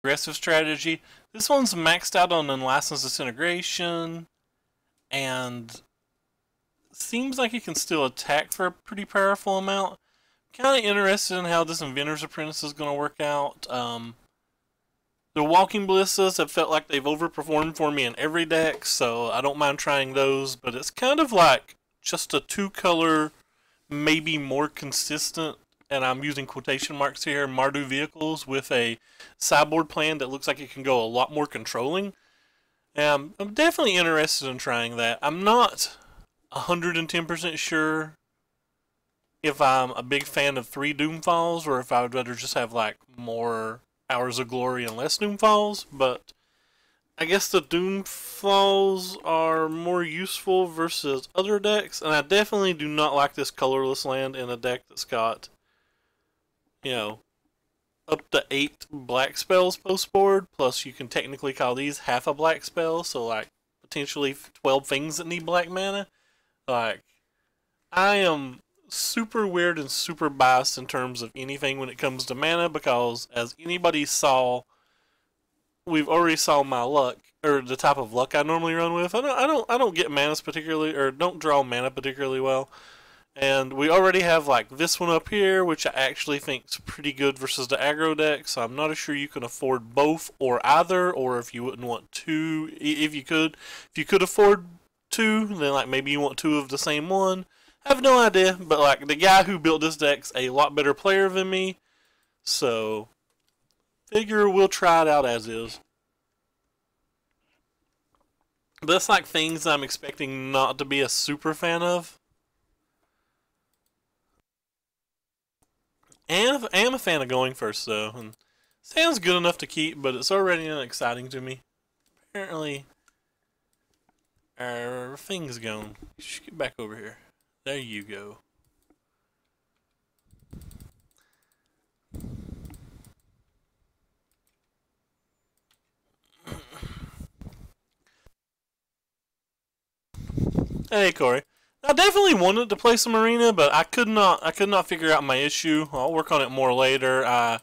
aggressive strategy. This one's maxed out on Unlicensed Disintegration, and seems like it can still attack for a pretty powerful amount. Kind of interested in how this Inventor's Apprentice is going to work out. The Walking Ballistas have felt like they've overperformed for me in every deck, so I don't mind trying those, but it's kind of like just a two-color, maybe more consistent, and I'm using quotation marks here, Mardu vehicles with a sideboard plan that looks like it can go a lot more controlling. I'm definitely interested in trying that. I'm not 110% sure if I'm a big fan of 3 Doomfalls or if I would rather just have like more Hours of Glory and less Doomfalls, but I guess the Doomfalls are more useful versus other decks, and I definitely do not like this colorless land in a deck that's got, you know, up to 8 black spells post board, plus you can technically call these half a black spell, so like potentially 12 things that need black mana. Like, I am super weird and super biased in terms of anything when it comes to mana, because as anybody saw, we've already saw my luck, or the type of luck I normally run with. I don't get manas particularly, or don't draw mana particularly well. And we already have like this one up here, which I actually think is pretty good versus the aggro deck, so I'm not sure you can afford both or either, or if you wouldn't want two, if you could afford two, then like maybe you want two of the same one. I have no idea, but like the guy who built this deck's a lot better player than me, so figure we'll try it out as is. But that's like things I'm expecting not to be a super fan of. And I am a fan of going first though, and sounds good enough to keep, but it's already unexciting to me. Apparently, our thing's gone. You should get back over here. There you go. Hey Corey. I definitely wanted to play some arena, but I could not figure out my issue. I'll work on it more later. I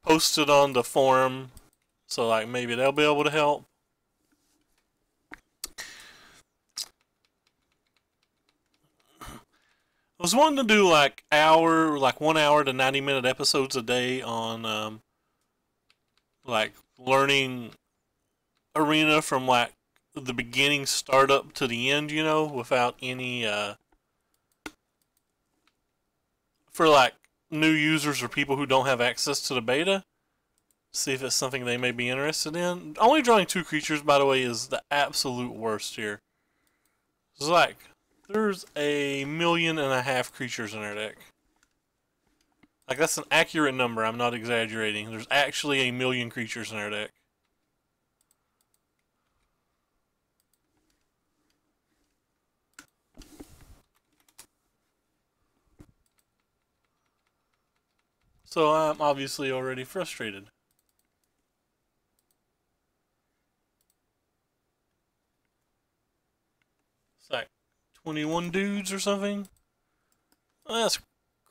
posted on the forum, so like maybe they'll be able to help. I was wanting to do like 1 hour to 90-minute episodes a day on like learning arena from like the beginning startup to the end, you know, without any for like new users or people who don't have access to the beta. See if it's something they may be interested in. Only drawing 2 creatures, by the way, is the absolute worst here. It's like there's 1.5 million creatures in our deck. Like, that's an accurate number, I'm not exaggerating. There's actually 1 million creatures in our deck. So I'm obviously already frustrated. It's like 21 dudes or something. That's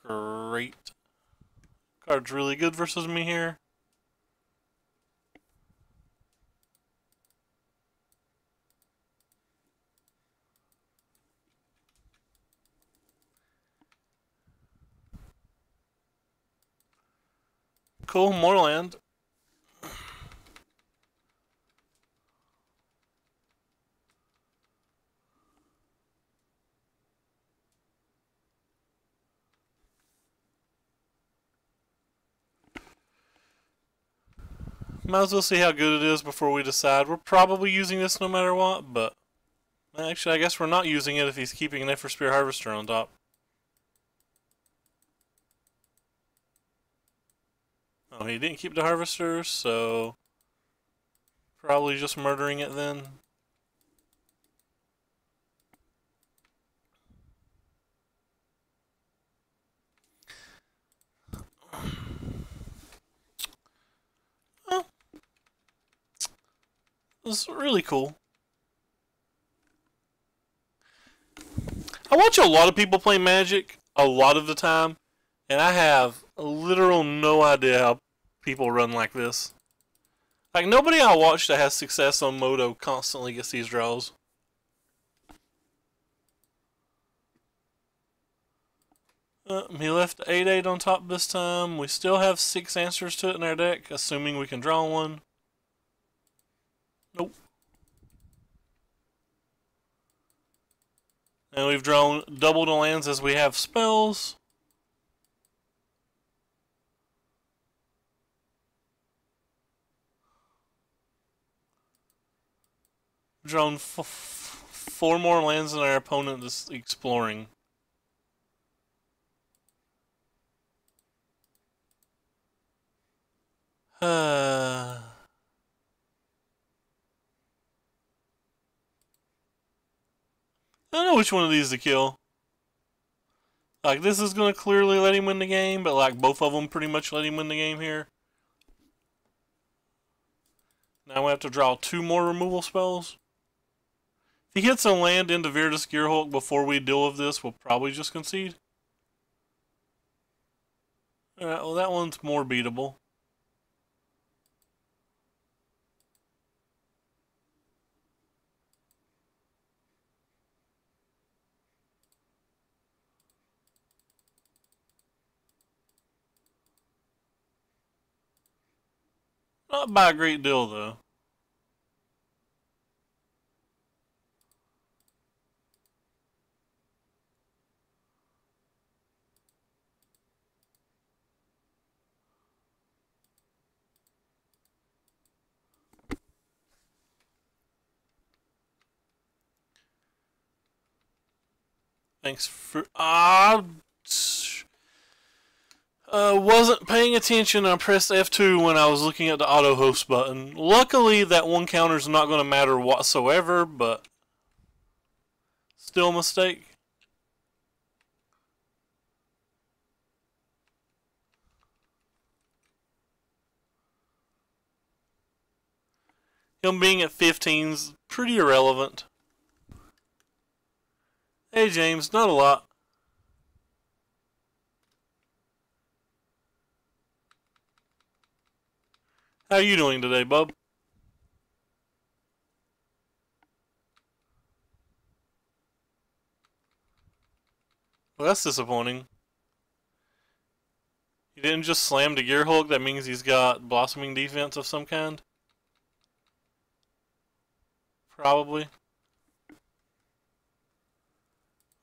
great. Card's really good versus me here. Cool, more land. Might as well see how good it is before we decide. We're probably using this no matter what, but actually I guess we're not using it if he's keeping an Everspear Harvester on top. Oh, he didn't keep the Harvester, so probably just murdering it then. Oh, it's really cool. I watch a lot of people play Magic a lot of the time, and I have literal no idea how people run like this. Like, nobody I watch that has success on Moto constantly gets these draws. He left 8-8 on top this time. We still have 6 answers to it in our deck, assuming we can draw one. Nope. And we've drawn double the lands as we have spells. We've drawn 4 more lands than our opponent is exploring. I don't know which one of these to kill. Like, this is going to clearly let him win the game, but like both of them pretty much let him win the game here. Now we have to draw 2 more removal spells. If he hits a land into Virtus Gearhulk before we deal with this, we'll probably just concede. Alright, well that one's more beatable. Not by a great deal, though. Thanks for... wasn't paying attention. I pressed F2 when I was looking at the auto host button. Luckily, that one counter is not going to matter whatsoever, but still a mistake. Him being at 15's pretty irrelevant. Hey James, not a lot. How are you doing today, bub? Well, that's disappointing. He didn't just slam the Gearhulk, that means he's got blossoming defense of some kind? Probably.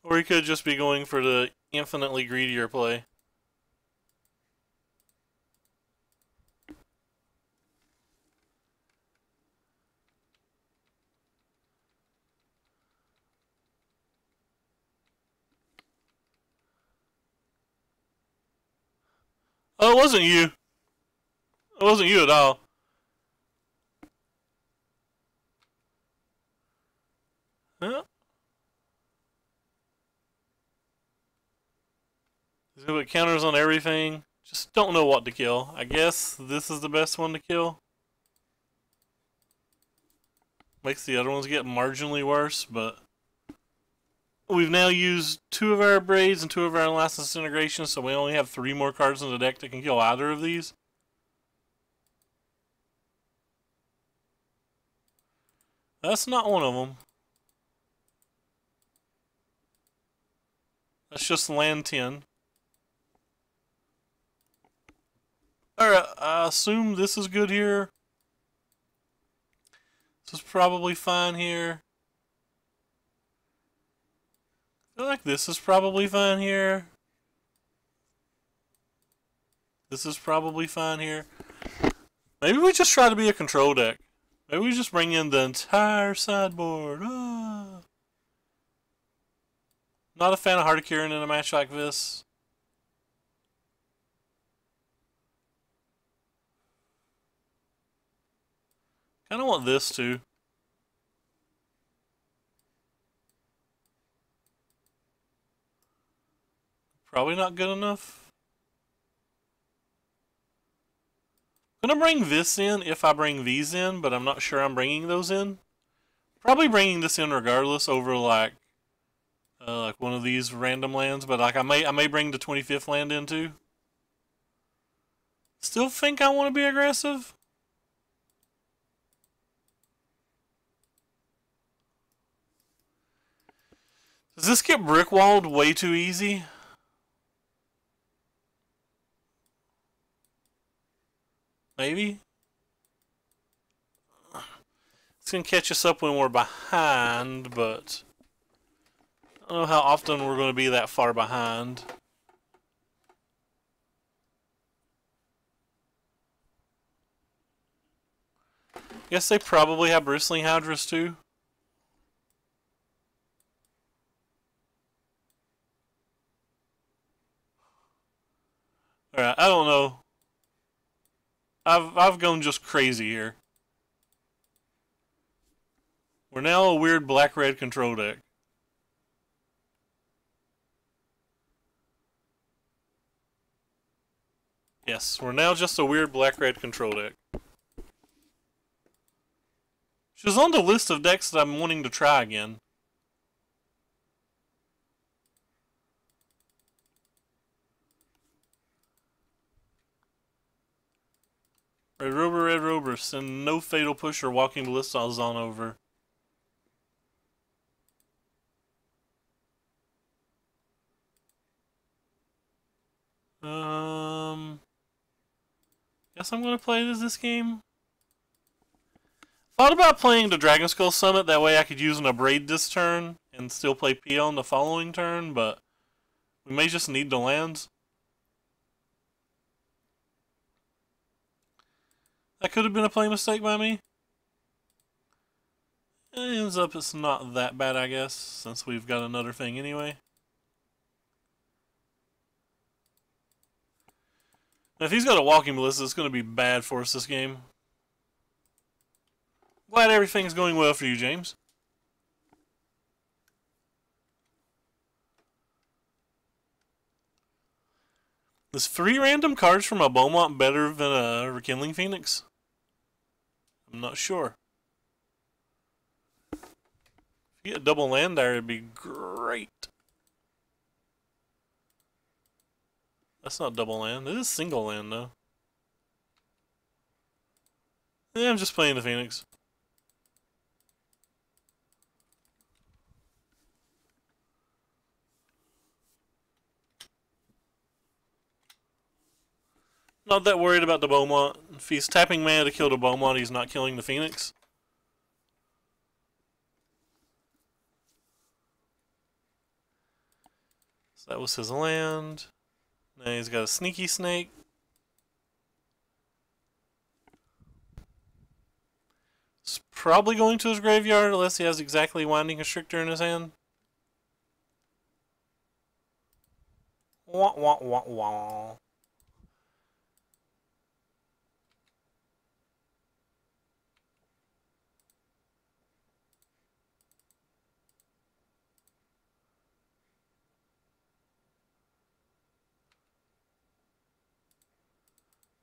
Or he could just be going for the infinitely greedier play. Oh, it wasn't you. It wasn't you at all. Huh? He's gonna put counters on everything. Just don't know what to kill. I guess this is the best one to kill. Makes the other ones get marginally worse, but we've now used 2 of our braids and 2 of our last disintegration, so we only have 3 more cards in the deck that can kill either of these. That's not one of them. That's just land 10. Alright, I assume this is good here. This is probably fine here. I feel like this is probably fine here. This is probably fine here. Maybe we just try to be a control deck. Maybe we just bring in the entire sideboard. Ah. Not a fan of Hardikirin in a match like this. Kind of want this too. Probably not good enough. I'm gonna bring this in if I bring these in, but I'm not sure I'm bringing those in. Probably bringing this in regardless over like one of these random lands, but like I may bring the 25th land in too. Still think I want to be aggressive. Does this get brick walled way too easy? Maybe? It's going to catch us up when we're behind, but I don't know how often we're going to be that far behind. Guess they probably have bristling hydras too. Alright, I don't know. I've gone just crazy here. We're now a weird black-red control deck. Yes, we're now just a weird black-red control deck. Which is on the list of decks that I'm wanting to try again. Red Rover, send no Fatal Push or Walking Ballistas on over. Guess I'm gonna play this game. Thought about playing the Dragon Skull Summit, that way I could use an Abrade this turn and still play Peon the following turn, but we may just need the lands. That could have been a play mistake by me. It ends up it's not that bad, I guess, since we've got another thing anyway. Now, if he's got a Walking Ballista, it's going to be bad for us this game. Glad everything's going well for you, James. Is 3 random cards from a Beaumont better than a Rekindling Phoenix? I'm not sure. If you get a double land there, it'd be great. That's not double land. It is single land, though. Yeah, I'm just playing the Phoenix. Not that worried about the Beaumont. If he's tapping mana to kill the Beaumont, he's not killing the Phoenix. So that was his land. Now he's got a Sneaky Snake. He's probably going to his graveyard unless he has exactly Winding Constrictor in his hand. Wah wah wah wah.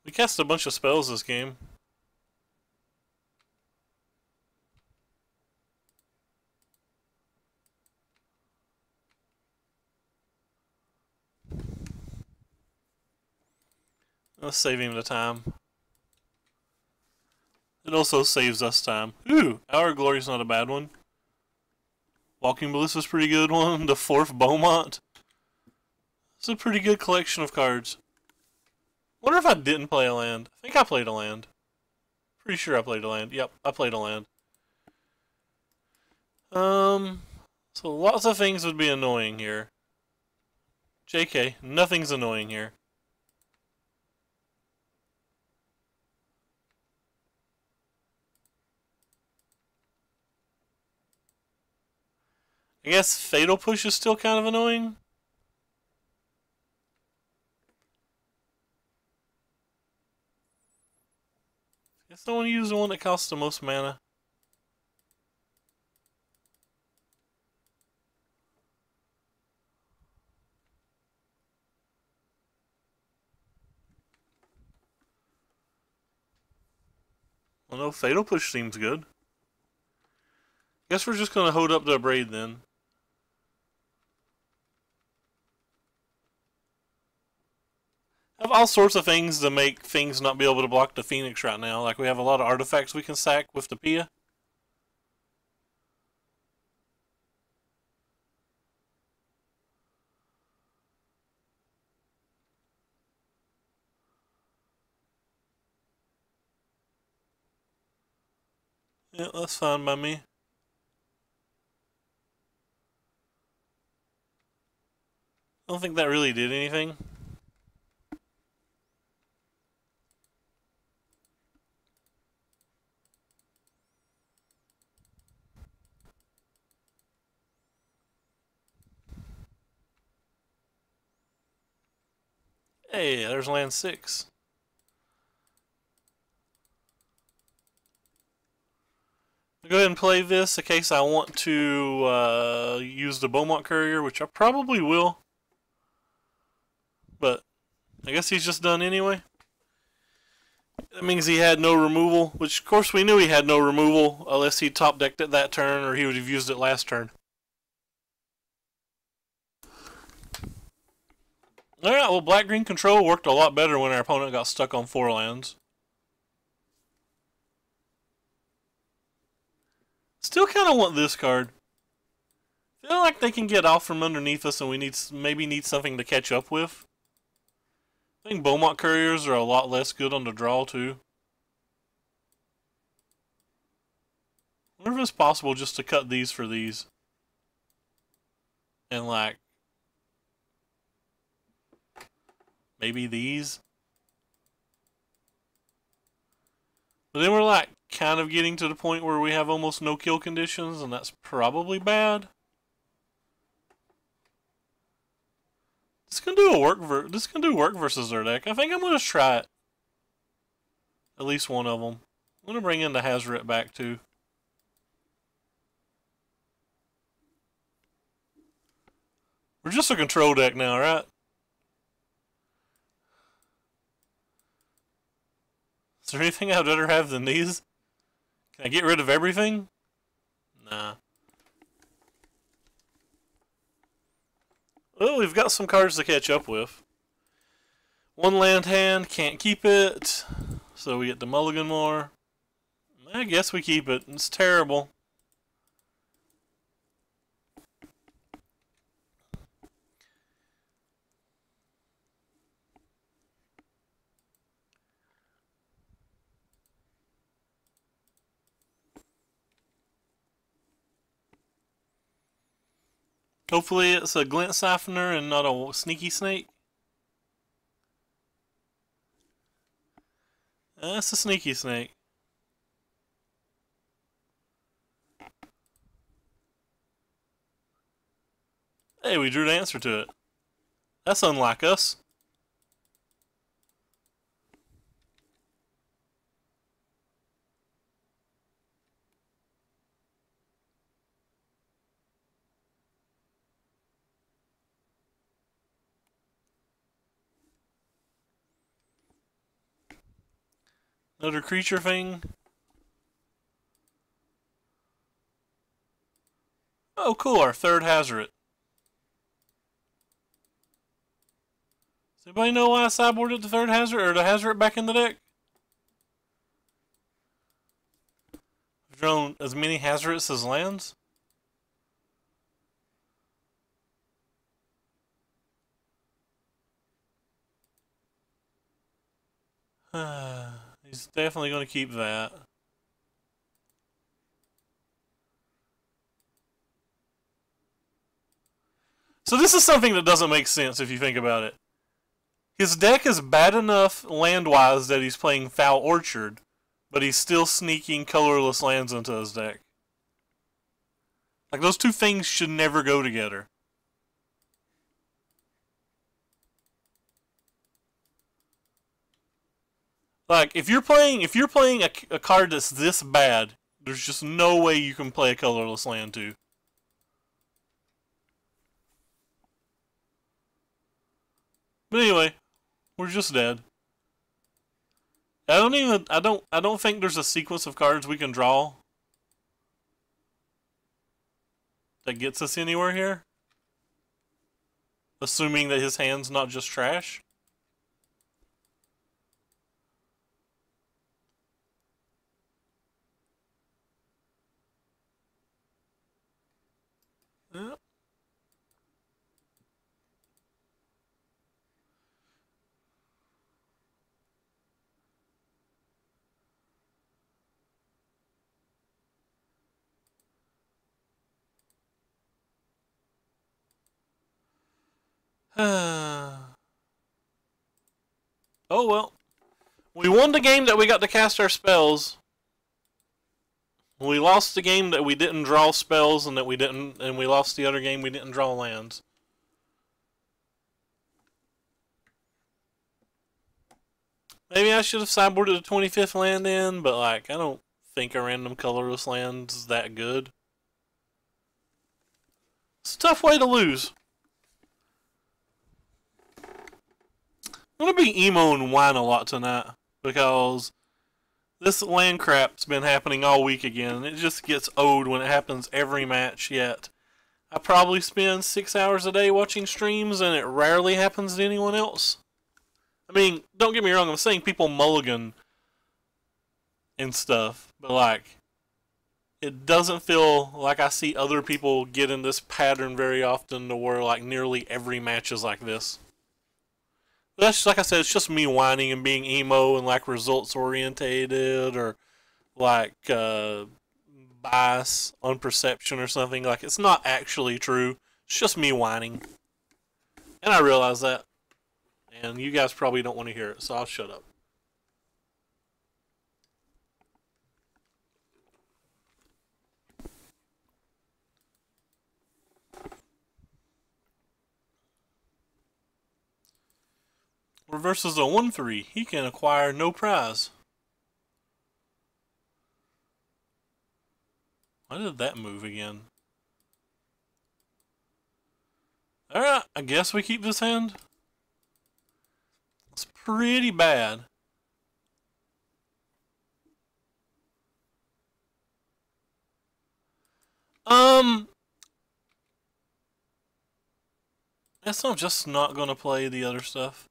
We cast a bunch of spells this game. Let's save him the time. It also saves us time. Ooh, Hour Glory's not a bad one. Walking Ballista's a pretty good one. The 4th Beaumont. It's a pretty good collection of cards. Wonder if I didn't play a land. I think I played a land. Pretty sure I played a land. Yep, I played a land. So lots of things would be annoying here. JK, nothing's annoying here. I guess Fatal Push is still kind of annoying. I guess I want to use the one that costs the most mana. Well, no, Fatal Push seems good. Guess we're just going to hold up the Abrade then. Have all sorts of things to make things not be able to block the Phoenix right now. Like we have a lot of artifacts we can sack with the Pia. Yeah, that's fine by me. I don't think that really did anything. Hey, there's land 6. I'll go ahead and play this in case I want to use the Beaumont Courier, which I probably will. But I guess he's just done anyway. That means he had no removal, which of course we knew he had no removal unless he top decked it that turn or he would have used it last turn. Alright, well, black-green control worked a lot better when our opponent got stuck on 4 lands. Still kind of want this card. Feel like they can get off from underneath us and we maybe need something to catch up with. I think Beaumont Couriers are a lot less good on the draw, too. I wonder if it's possible just to cut these for these. And, like, maybe these. But then we're, like, kind of getting to the point where we have almost no kill conditions, and that's probably bad. This can do work versus their deck. I think I'm gonna try it. At least one of them. I'm gonna bring in the Hazoret back too. We're just a control deck now, right? Is there anything I'd rather have than these? Can I get rid of everything? Nah. Well, we've got some cards to catch up with. One land hand, can't keep it. So we get to mulligan more. I guess we keep it. It's terrible. Hopefully it's a glint siphoner and not a sneaky snake. That's a sneaky snake. Hey, we drew the answer to it. That's unlike us. Another creature thing. Oh, cool, our third Hazoret. Does anybody know why I sideboarded the third Hazoret, or the Hazoret back in the deck? I've drawn as many Hazorets as lands. He's definitely going to keep that. So this is something that doesn't make sense if you think about it. His deck is bad enough land-wise that he's playing Foul Orchard, but he's still sneaking colorless lands into his deck. Like, those two things should never go together. Like, if you're playing a card that's this bad, there's just no way you can play a colorless land too. But anyway, we're just dead. I don't think there's a sequence of cards we can draw that gets us anywhere here. Assuming that his hand's not just trash. Yep. Oh well. We won the game that we got to cast our spells. We lost the game that we didn't draw spells and we lost the other game we didn't draw lands. Maybe I should have sideboarded the 25th land in, but like I don't think a random colorless land's that good. It's a tough way to lose. I'm gonna be emo and whine a lot tonight because this land crap's been happening all week again, and it just gets old when it happens every match. Yet I probably spend 6 hours a day watching streams, and it rarely happens to anyone else. I mean, don't get me wrong, I'm saying people mulligan and stuff, but like, it doesn't feel like I see other people get in this pattern very often to where like nearly every match is like this. That's like I said, it's just me whining and being emo and like results orientated or like bias on perception or something. Like it's not actually true. It's just me whining, and I realize that. And you guys probably don't want to hear it, so I'll shut up. Reverses a 1/3. He can acquire no prize. Why did that move again? Alright, I guess we keep this hand. It's pretty bad. Guess I'm just not gonna play the other stuff.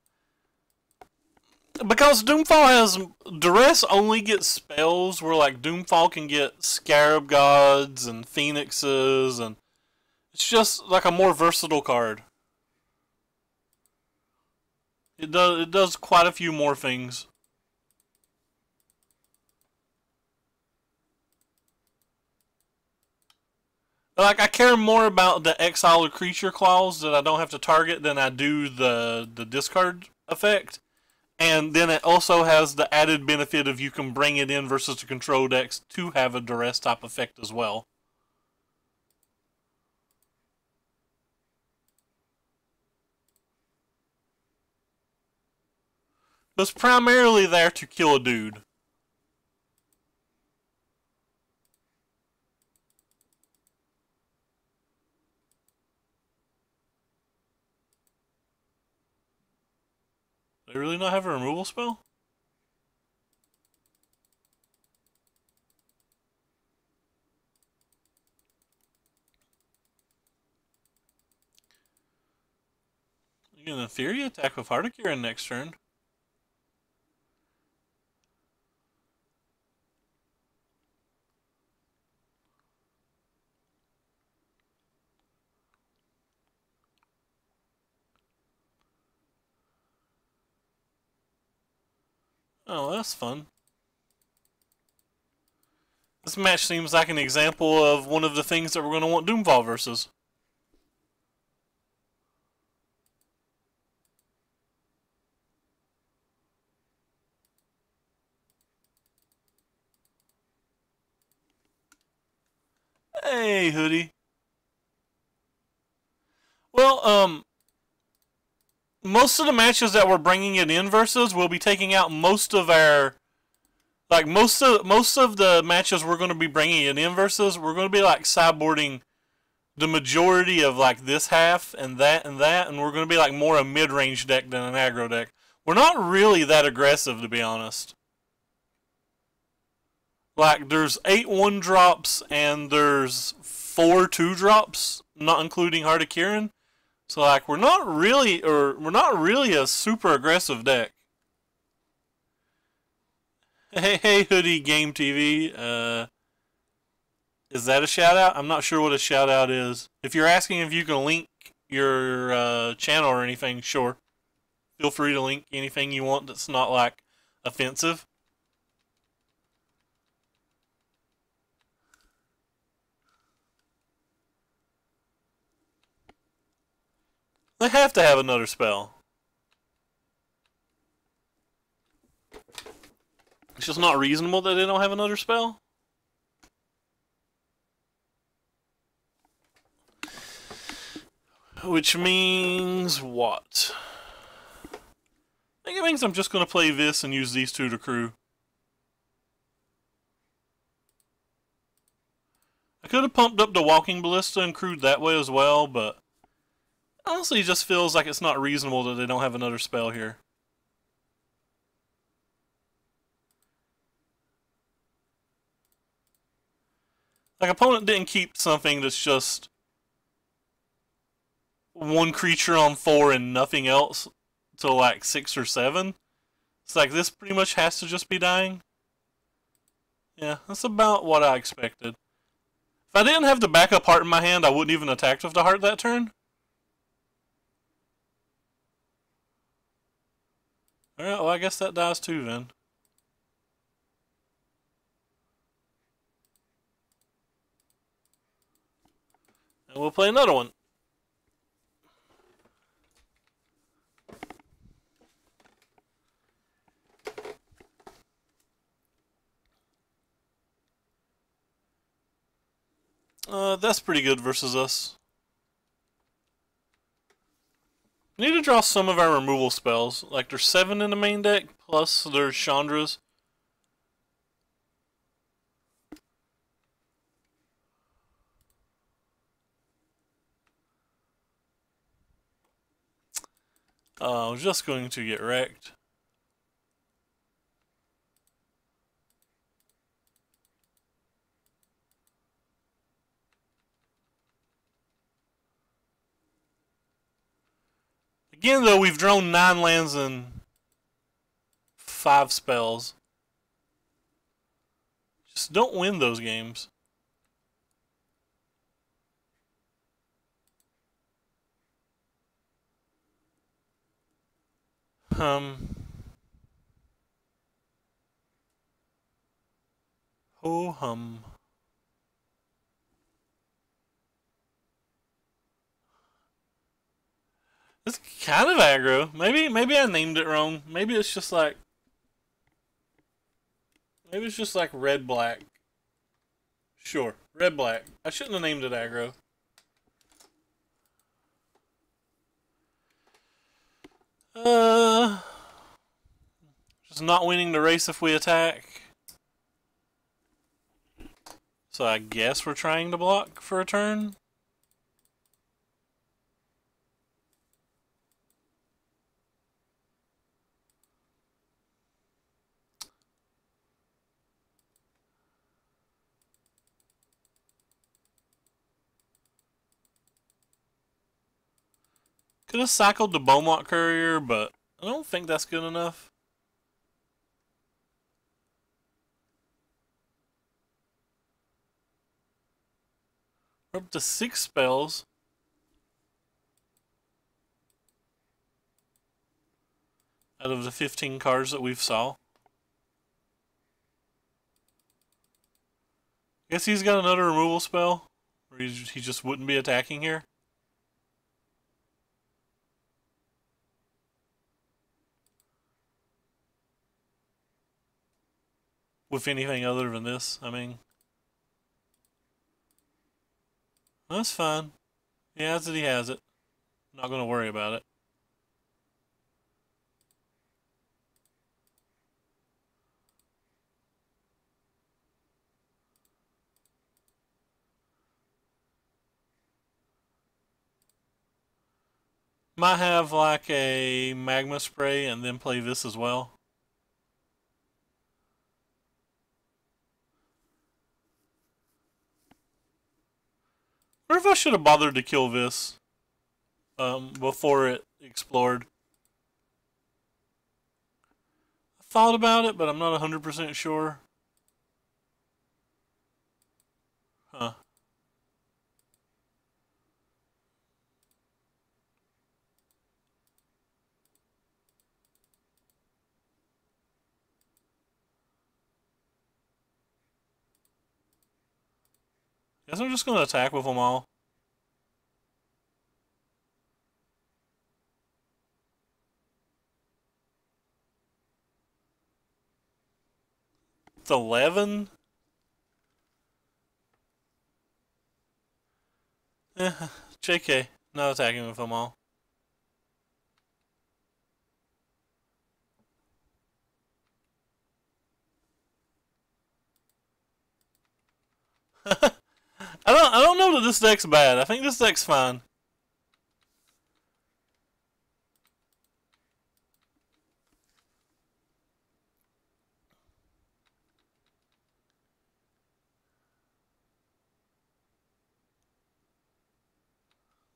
Because Doomfall has Duress only gets spells where like Doomfall can get Scarab Gods and Phoenixes, and it's just like a more versatile card. It does quite a few more things. Like I care more about the exile a creature clause that I don't have to target than I do the discard effect. And then it also has the added benefit of you can bring it in versus the control decks to have a duress type effect as well. But it's primarily there to kill a dude. They really not have a removal spell? You can in theory attack with Hardikiran next turn. Oh, that's fun. This match seems like an example of one of the things that we're going to want Doomfall versus. Hey, Hoodie. Well, most of the matches that we're bringing it in versus, we'll be taking out most of our, like most of the matches we're going to be bringing it in versus, we're going to be like sideboarding the majority of like this half and that, and we're going to be like more a mid-range deck than an aggro deck. We're not really that aggressive, to be honest. Like there's 8 1-drops and there's 4 2-drops, not including Heart of Kirin. So like we're not really a super aggressive deck. Hey Hoodie Game TV, is that a shout out? I'm not sure what a shout out is. If you're asking if you can link your channel or anything, sure. Feel free to link anything you want that's not like offensive. They have to have another spell. It's just not reasonable that they don't have another spell. Which means what? I think it means I'm just going to play this and use these two to crew. I could have pumped up the Walking Ballista and crewed that way as well, but honestly it just feels like it's not reasonable that they don't have another spell here. Like, opponent didn't keep something that's just one creature on 4 and nothing else till like 6 or 7. It's like this pretty much has to just be dying. Yeah, that's about what I expected. If I didn't have the backup heart in my hand, I wouldn't even attack with the heart that turn. Alright, well I guess that dies too then. And we'll play another one. That's pretty good versus us. We need to draw some of our removal spells. Like, there's 7 in the main deck, plus there's Chandra's. I was just going to get wrecked. Again, though, we've drawn 9 lands and 5 spells. Just don't win those games. Ho hum. It's kind of aggro. Maybe I named it wrong. Maybe it's just like red black. Sure, red black. I shouldn't have named it aggro. Just not winning the race if we attack. So I guess we're trying to block for a turn. Could have cycled the Beaumont Courier, but I don't think that's good enough. We're up to 6 spells. Out of the 15 cards that we've saw. Guess he's got another removal spell. Or he just wouldn't be attacking here. With anything other than this, I mean. That's fine. He has it, he has it. Not going to worry about it. Might have like a magma spray and then play this as well. Or if I should have bothered to kill this before it explored. I thought about it, but I'm not 100% sure. Huh. Guess I'm just going to attack with them all. It's 11. JK. Not attacking with them all. I don't know that this deck's bad. I think this deck's fine.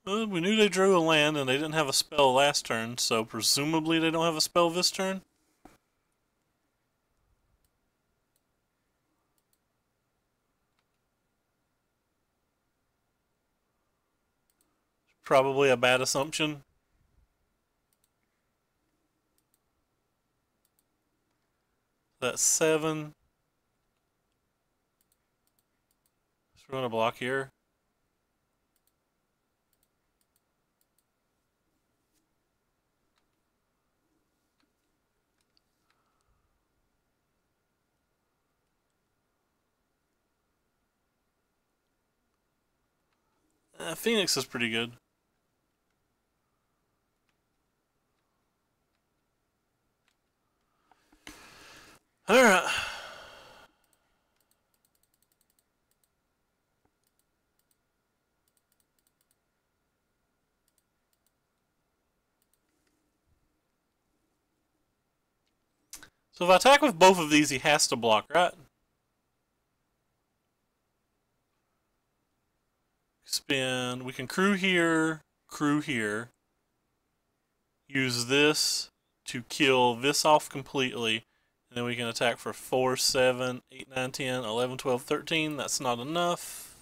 Well, we knew they drew a land and they didn't have a spell last turn, so presumably they don't have a spell this turn. Probably a bad assumption. That's 7. So we're going to block here. Phoenix is pretty good. Alright. So if I attack with both of these, he has to block, right? Spin. We can crew here, use this to kill this off completely, and then we can attack for 4, 7, 8, 9, 10, 11, 12, 13. That's not enough.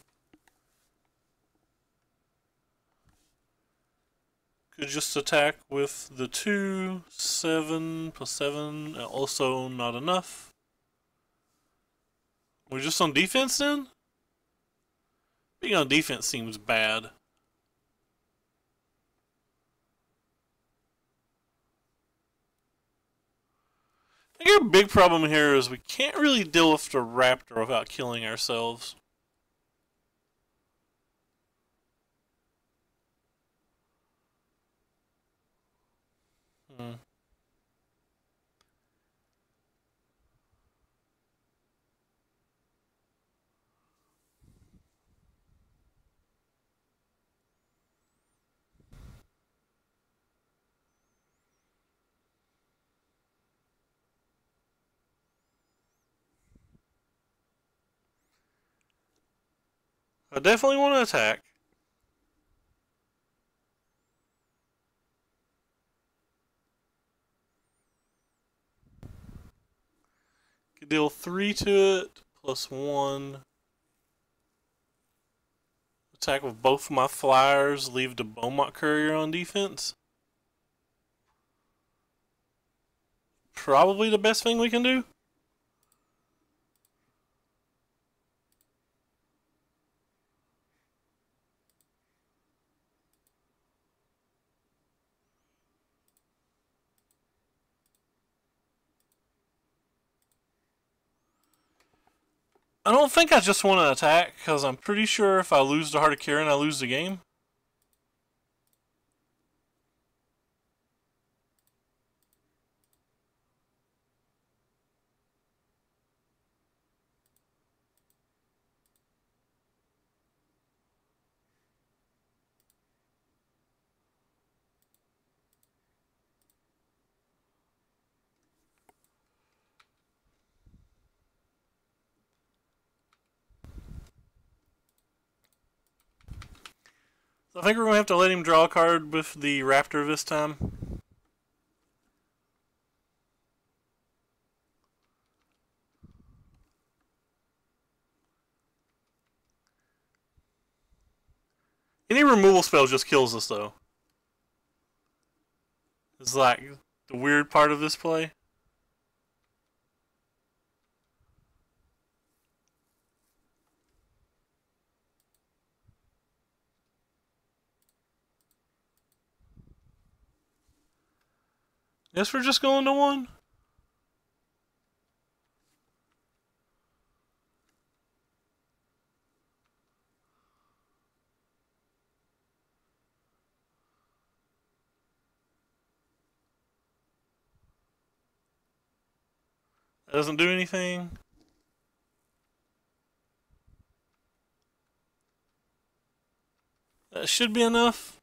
Could just attack with the 2, 7 plus 7, also not enough. We're just on defense then? Being on defense seems bad. I think our big problem here is we can't really deal with the raptor without killing ourselves. I definitely want to attack. Could deal 3 to it, plus 1. Attack with both my flyers, leave the Beaumont Courier on defense. Probably the best thing we can do. I don't think I just want to attack, because I'm pretty sure if I lose the Heart of Kirin, I lose the game. So I think we're going to have to let him draw a card with the Raptor this time. Any removal spell just kills us, though. It's like the weird part of this play. Guess we're just going to 1. Doesn't do anything. That should be enough.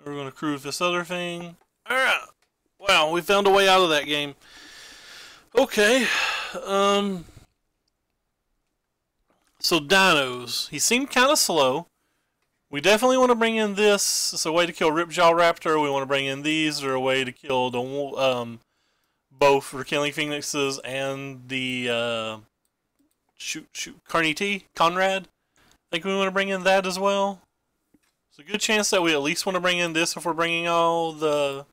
We're going to crew with this other thing. Alright. Wow, we found a way out of that game. Okay. So dinos. He seemed kind of slow. We definitely want to bring in this. It's a way to kill Ripjaw Raptor. We want to bring in these. They're a way to kill the both for killing phoenixes and the Carney Conrad. I think we want to bring in that as well. It's a good chance that we at least want to bring in this if we're bringing all the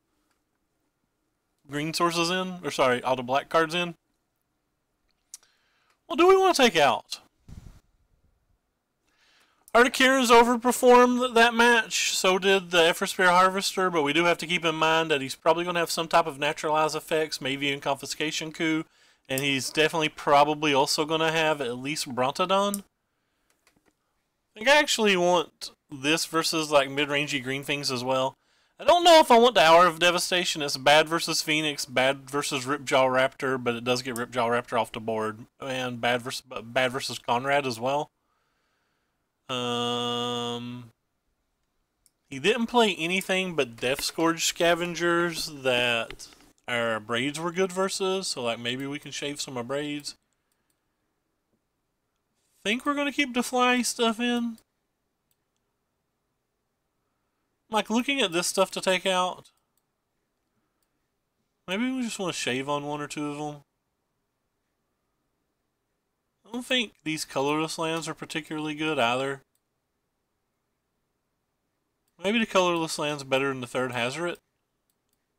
green sources in. Or sorry, all the black cards in. What do we want to take out? Articuran's overperformed that match. So did the Spear Harvester. But we do have to keep in mind that he's probably going to have some type of neutralize effects. Maybe even Confiscation Coup. And he's definitely probably also going to have at least Brontodon. I think I actually want this versus like mid-rangey green things as well. I don't know if I want the Hour of Devastation. It's bad versus Phoenix, bad versus Ripjaw Raptor, but it does get Ripjaw Raptor off the board, and bad versus Conrad as well. He didn't play anything but Death Scourge Scavengers that our Braids were good versus, so like maybe we can shave some of Braids. Think we're gonna keep the fly stuff in. Like looking at this stuff to take out. Maybe we just want to shave on one or two of them. I don't think these colorless lands are particularly good either. Maybe the colorless land's better than the third Hazoret.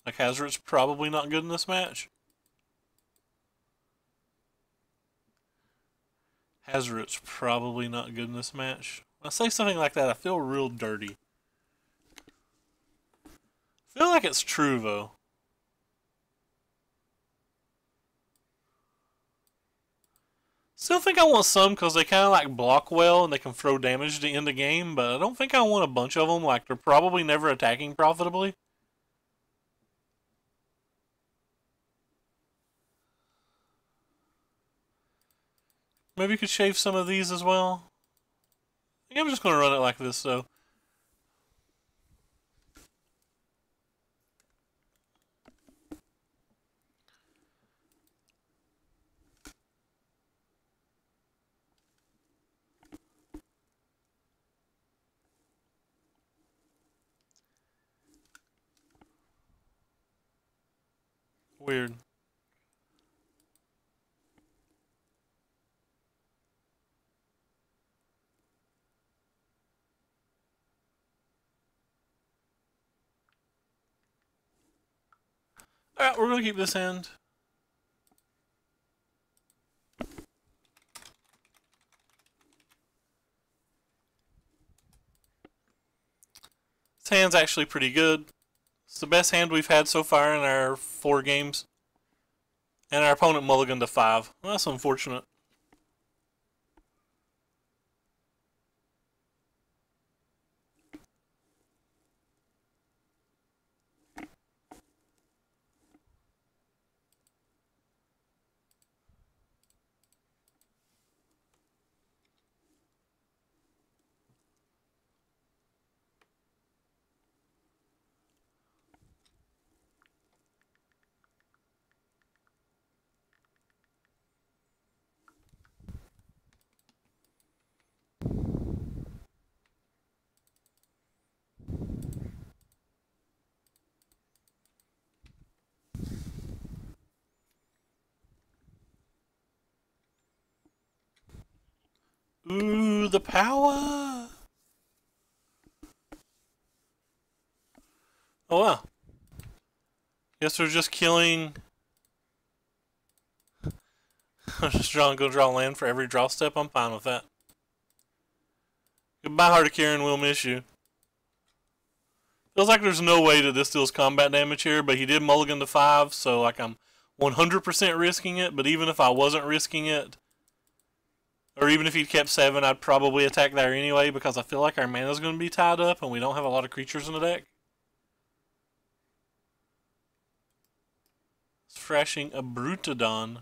Like Hazoret's probably not good in this match. Hazoret's probably not good in this match. When I say something like that, I feel real dirty. I feel like it's true, though. Still think I want some because they kind of like block well and they can throw damage to end the game, but I don't think I want a bunch of them. Like, they're probably never attacking profitably. Maybe you could shave some of these as well. I think I'm just going to run it like this, though. Weird. Alright, we're going to keep this hand. This hand's actually pretty good. It's the best hand we've had so far in our 4 games. And our opponent mulliganed to 5. Well, that's unfortunate. Ooh, the power! Oh wow. Guess we're just killing... I'm just gonna draw land for every draw step. I'm fine with that. Goodbye, Heart of Kieran. We'll miss you. Feels like there's no way that this deals combat damage here, but he did mulligan to 5, so like I'm 100% risking it, but even if I wasn't risking it, or even if he'd kept 7, I'd probably attack there anyway, because I feel like our mana's going to be tied up and we don't have a lot of creatures in the deck. Thrashing a Brutodon.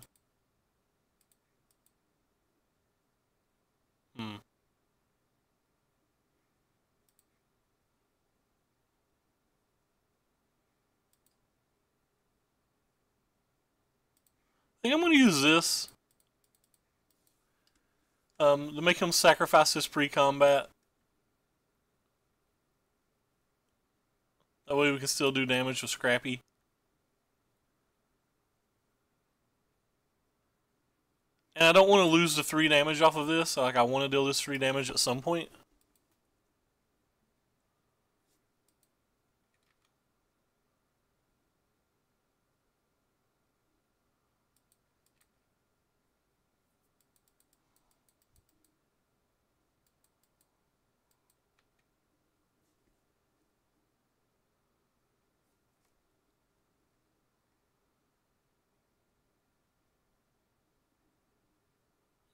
I think I'm going to use this to make him sacrifice his pre-combat. That way we can still do damage with Scrappy. And I don't want to lose the 3 damage off of this. Like, I want to deal this 3 damage at some point.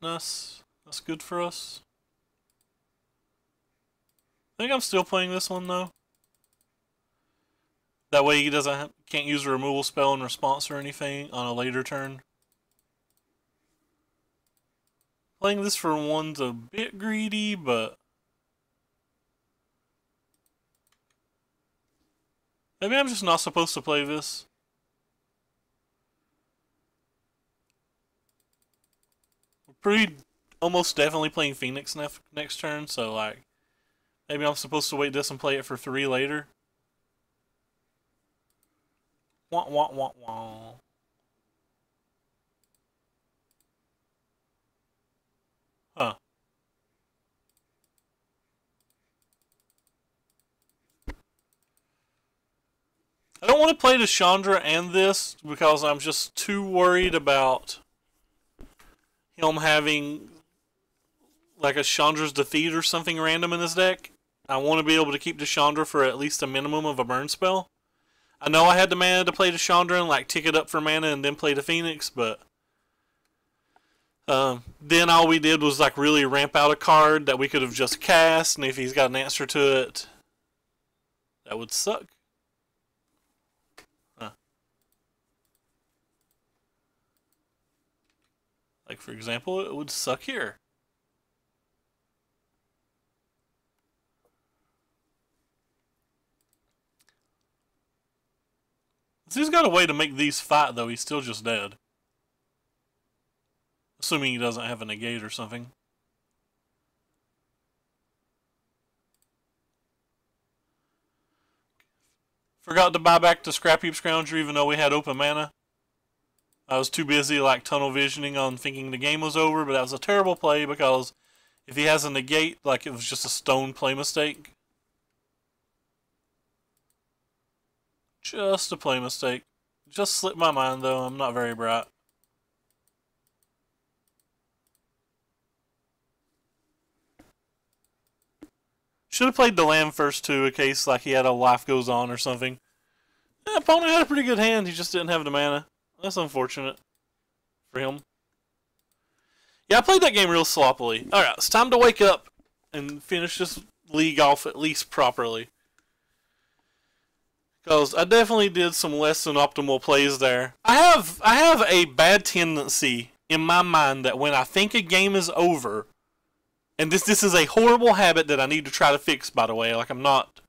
Nice. That's good for us. I think I'm still playing this one though. That way he can't use a removal spell in response or anything on a later turn. Playing this for 1's a bit greedy, but maybe I'm just not supposed to play this. Pretty almost definitely playing Phoenix next turn, so like maybe I'm supposed to wait this and play it for 3 later. Wah wah wah wah. Huh. I don't want to play the Chandra and this because I'm just too worried about him having like a Chandra's Defeat or something random in his deck. I want to be able to keep the Chandra for at least a minimum of a burn spell. I know I had the mana to play the Chandra and like tick it up for mana and then play the Phoenix, but then all we did was like really ramp out a card that we could have just cast, and if he's got an answer to it, that would suck. Like for example, it would suck here. If he's got a way to make these fight though, he's still just dead. Assuming he doesn't have a negate or something. Forgot to buy back the Scrap Heap Scrounger even though we had open mana. I was too busy like tunnel visioning on thinking the game was over, but that was a terrible play because if he has a negate, like it was just a stone play mistake. Just a play mistake. Just slipped my mind though, I'm not very bright. Should have played the land first too, in case like he had a life goes on or something. Yeah, opponent had a pretty good hand, he just didn't have the mana. That's unfortunate for him. Yeah, I played that game real sloppily. Alright, it's time to wake up and finish this league off at least properly. Because I definitely did some less than optimal plays there. I have a bad tendency in my mind that when I think a game is over, and this is a horrible habit that I need to try to fix, by the way, like I'm not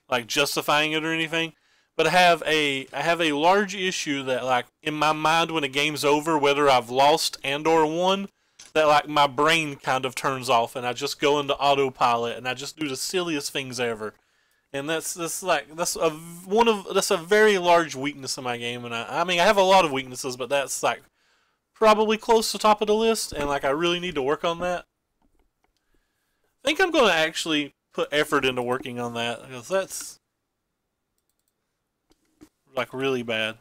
like justifying it or anything, but I have a large issue that like in my mind when a game's over, whether I've lost and or won, that like my brain kind of turns off and I just go into autopilot and I just do the silliest things ever. And that's a very large weakness in my game, and I mean I have a lot of weaknesses, but that's like probably close to top of the list, and like I really need to work on that. I think I'm going to actually put effort into working on that because that's like really bad.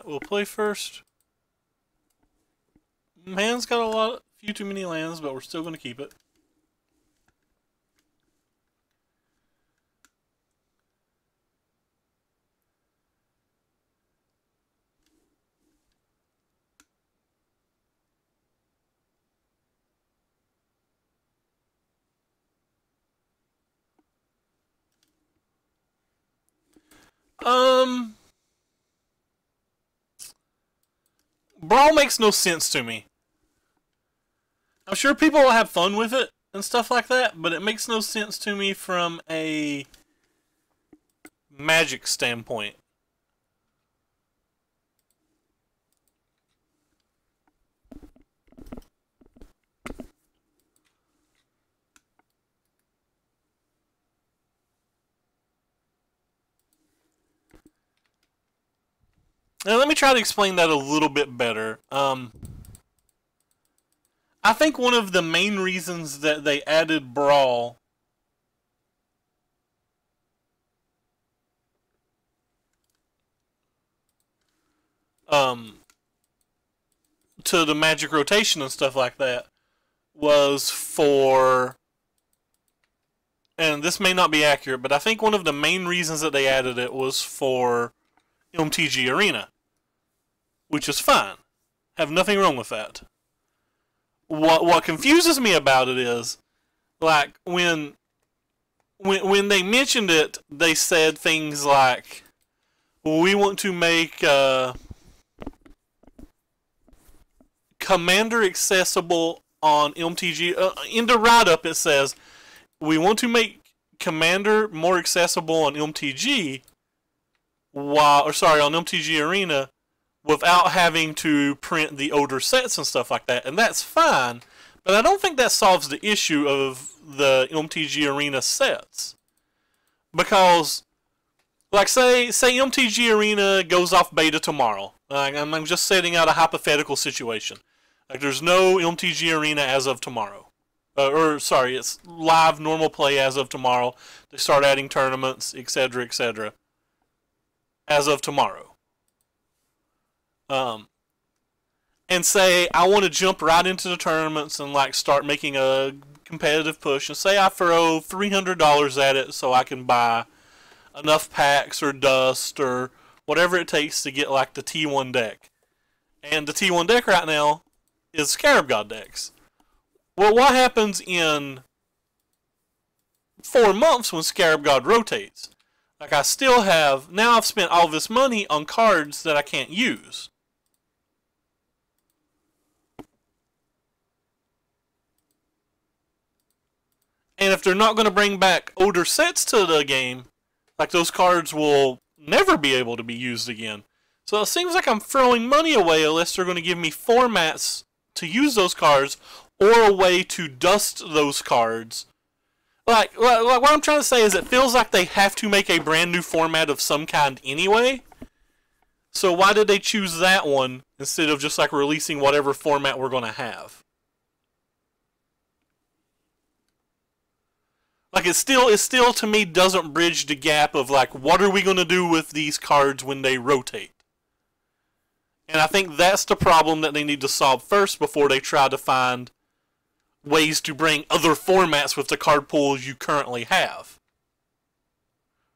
We'll play first. Man's got few too many lands, but we're still going to keep it. Brawl makes no sense to me. I'm sure people will have fun with it and stuff like that, but it makes no sense to me from a Magic standpoint. Now, let me try to explain that a little bit better. I think one of the main reasons that they added Brawl to the Magic rotation and stuff like that was for, and this may not be accurate, but I think one of the main reasons that they added it was for MTG Arena, which is fine. Have nothing wrong with that. What confuses me about it is, like, when they mentioned it, they said things like, we want to make Commander accessible on MTG. In the write-up it says, we want to make Commander more accessible on MTG, on MTG Arena, without having to print the older sets and stuff like that. And that's fine, but I don't think that solves the issue of the MTG Arena sets. Because, like, say MTG Arena goes off beta tomorrow. I'm just setting out a hypothetical situation. Like, there's no MTG Arena as of tomorrow. It's live normal play as of tomorrow. They start adding tournaments, etc., etc. as of tomorrow. And say I want to jump right into the tournaments and like start making a competitive push, and say I throw $300 at it so I can buy enough packs or dust or whatever it takes to get like the T1 deck. And the T1 deck right now is Scarab God decks. Well, what happens in 4 months when Scarab God rotates? Like, I still have, now I've spent all this money on cards that I can't use. And if they're not going to bring back older sets to the game, like, those cards will never be able to be used again. So it seems like I'm throwing money away unless they're going to give me formats to use those cards, or a way to dust those cards. Like what I'm trying to say is it feels like they have to make a brand new format of some kind anyway. So why did they choose that one instead of just like releasing whatever format we're going to have? Like, it still to me doesn't bridge the gap of like, what are we going to do with these cards when they rotate? And I think that's the problem that they need to solve first before they try to find ways to bring other formats with the card pools you currently have.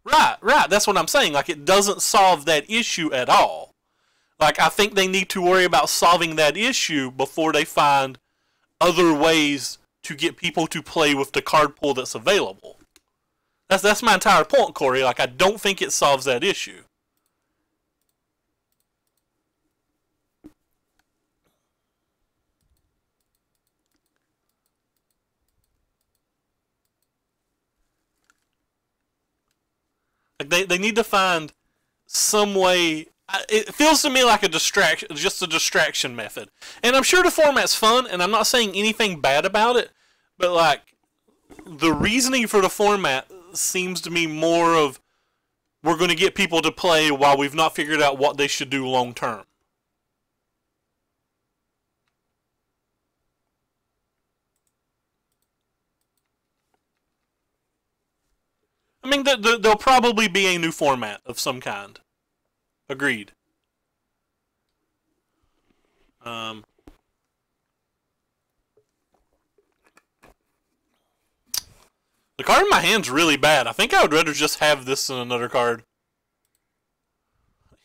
Right, that's what I'm saying. Like, it doesn't solve that issue at all. Like, I think they need to worry about solving that issue before they find other ways to get people to play with the card pool that's available. That's my entire point, Corey. Like, I don't think it solves that issue. Like, they need to find some way. It feels to me like a distraction, just a distraction method. And I'm sure the format's fun, and I'm not saying anything bad about it, but like, the reasoning for the format seems to me more of, we're going to get people to play while we've not figured out what they should do long term. I mean, there'll probably be a new format of some kind. Agreed. Um, the card in my hand's really bad. I think I would rather just have this than another card.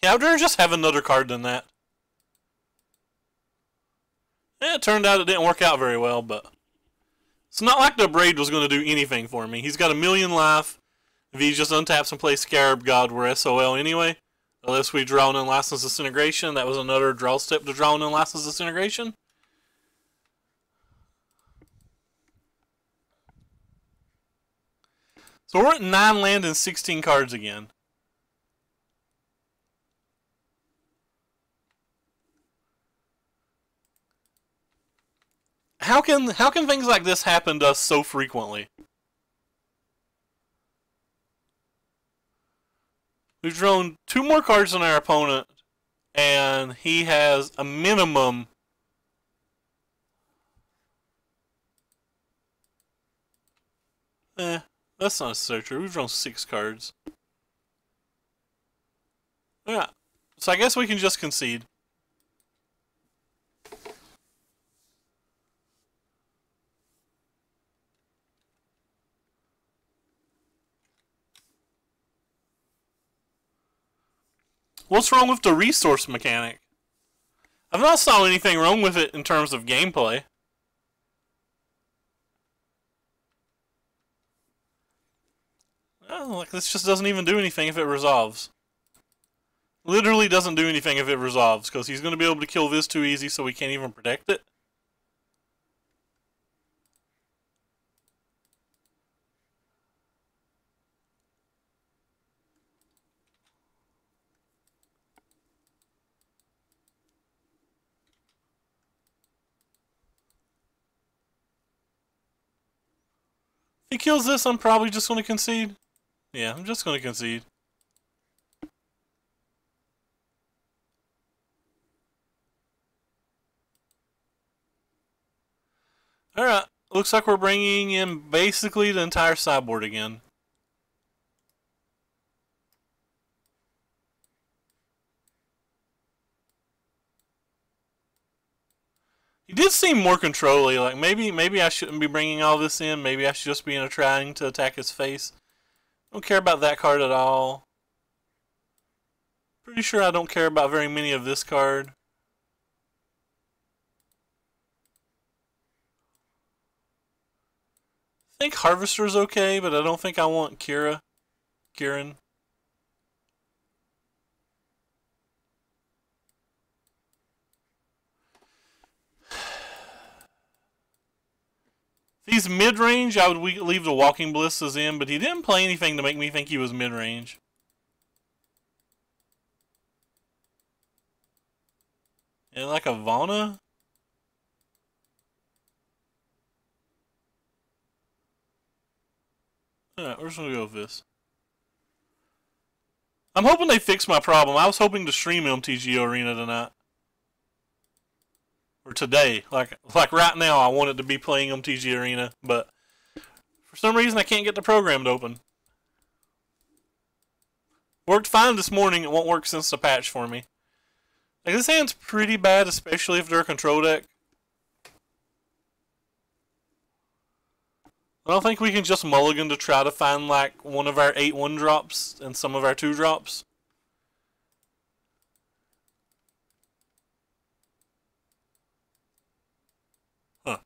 Yeah, I would rather just have another card than that. Yeah, it turned out it didn't work out very well, but it's not like the Braid was going to do anything for me. He's got 1,000,000 life. If he just untaps and plays Scarab God, we're SOL anyway. Unless we draw in License Disintegration. That was another draw step to draw in License Disintegration. So we're at 9 land and 16 cards again. How can things like this happen to us so frequently? We've drawn 2 more cards than our opponent, and he has a minimum. That's not so true. We've drawn 6 cards. Yeah. So I guess we can just concede. What's wrong with the resource mechanic? I've not saw anything wrong with it in terms of gameplay. Oh, like this just doesn't even do anything if it resolves. Literally doesn't do anything if it resolves, because he's going to be able to kill this too easy, so we can't even protect it. If he kills this, I'm probably just going to concede. Yeah, I'm just going to concede. Alright, looks like we're bringing in basically the entire sideboard again. He did seem more controlly, like maybe I shouldn't be bringing all this in, maybe I should just be trying to attack his face. Don't care about that card at all. Pretty sure I don't care about very many of this card. I think Harvester's okay, but I don't think I want Kieran. If he's mid-range, I would leave the Walking Ballistas in, but he didn't play anything to make me think he was mid-range. Yeah, like a Vana? Alright, we're just gonna go with this. I'm hoping they fix my problem. I was hoping to stream MTG Arena tonight. Or today. Like right now, I wanted to be playing MTG Arena, but for some reason I can't get the program to open. Worked fine this morning, it won't work since the patch for me. Like, this hand's pretty bad, especially if they're a control deck. I don't think we can just mulligan to try to find, like, one of our 8 1-drops and some of our 2-drops. Huh.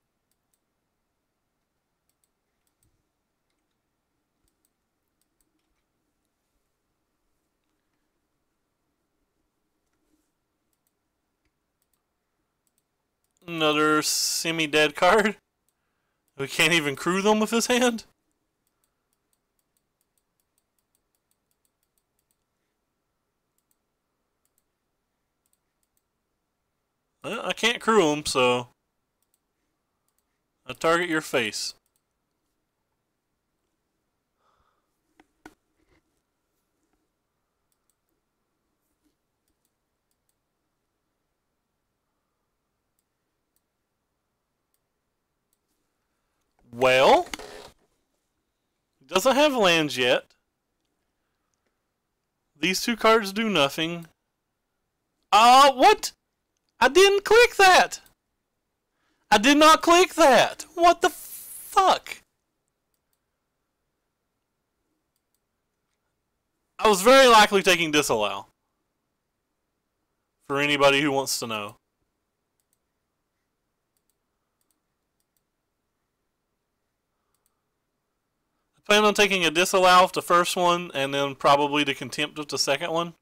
Another semi-dead card. We can't even crew them with his hand. Well, I can't crew them, so I target your face. Well, he doesn't have lands yet. These 2 cards do nothing. What? I didn't click that! I did not click that! What the fuck? I was very likely taking disallow. For anybody who wants to know. I plan on taking a disallow of the first one, and then probably the contempt of the second one.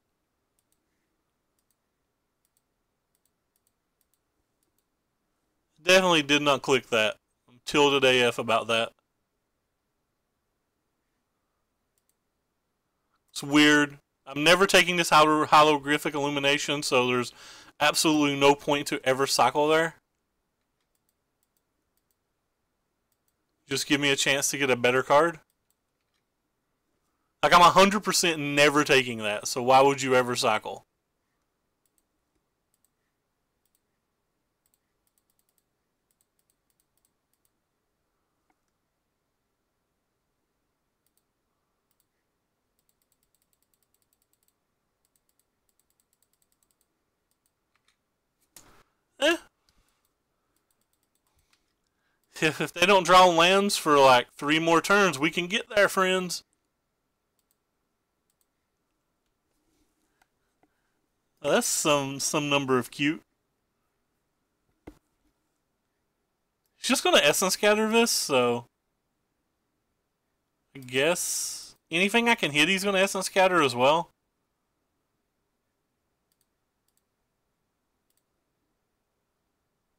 Definitely did not click that. I'm tilted AF about that. It's weird. I'm never taking this holographic illumination, so there's absolutely no point to ever cycle there. Just give me a chance to get a better card. Like, I'm 100% never taking that, so why would you ever cycle? Eh. If they don't draw lands for like 3 more turns, we can get there, friends. Well, that's some number of cute. She's just gonna Essence Scatter this, so I guess anything I can hit he's gonna Essence Scatter as well.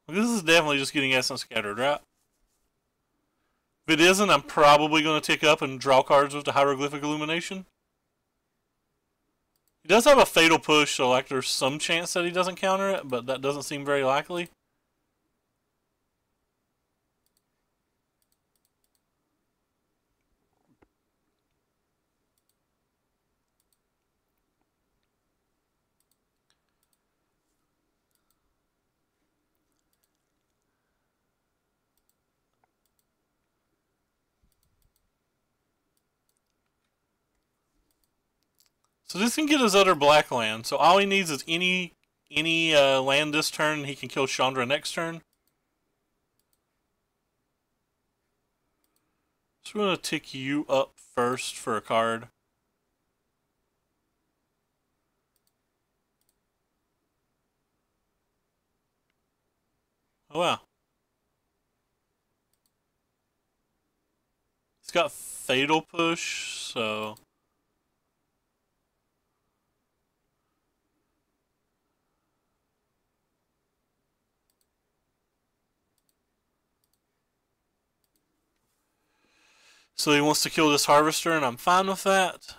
This is definitely just getting Essence Scattered, right? If it isn't, I'm probably going to tick up and draw cards with the Hieroglyphic Illumination. He does have a Fatal Push, so like there's some chance that he doesn't counter it, but that doesn't seem very likely. So this can get his other black land. So all he needs is any land this turn. He can kill Chandra next turn. So we're going to tick you up first for a card. Oh wow. It's got Fatal Push, so... So he wants to kill this Harvester, and I'm fine with that.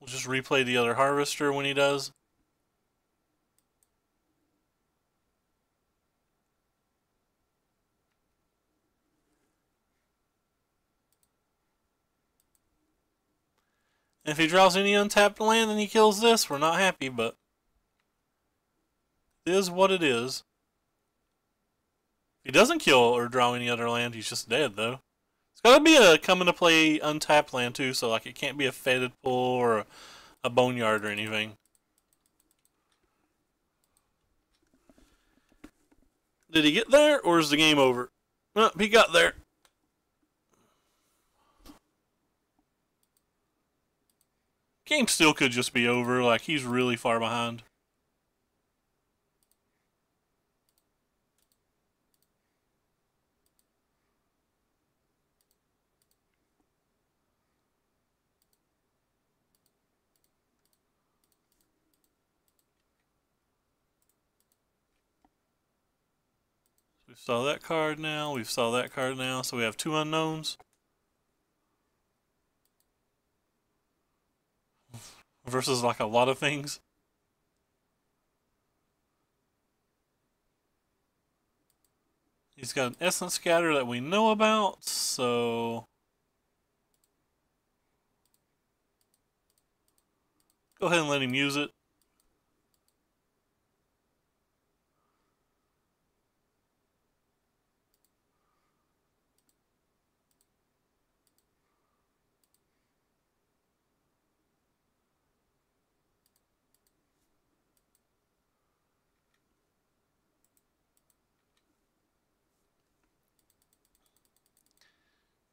We'll just replay the other Harvester when he does. And if he draws any untapped land and he kills this, we're not happy, but it is what it is. If he doesn't kill or draw any other land, he's just dead, though. It's gotta be a come into play untapped land, too, so like it can't be a Faded Pull or a Boneyard or anything. Did he get there, or is the game over? No, he got there. Game still could just be over, like he's really far behind. We saw that card now, we saw that card now, so we have 2 unknowns. Versus like a lot of things. He's got an Essence Scatter that we know about, so... Go ahead and let him use it.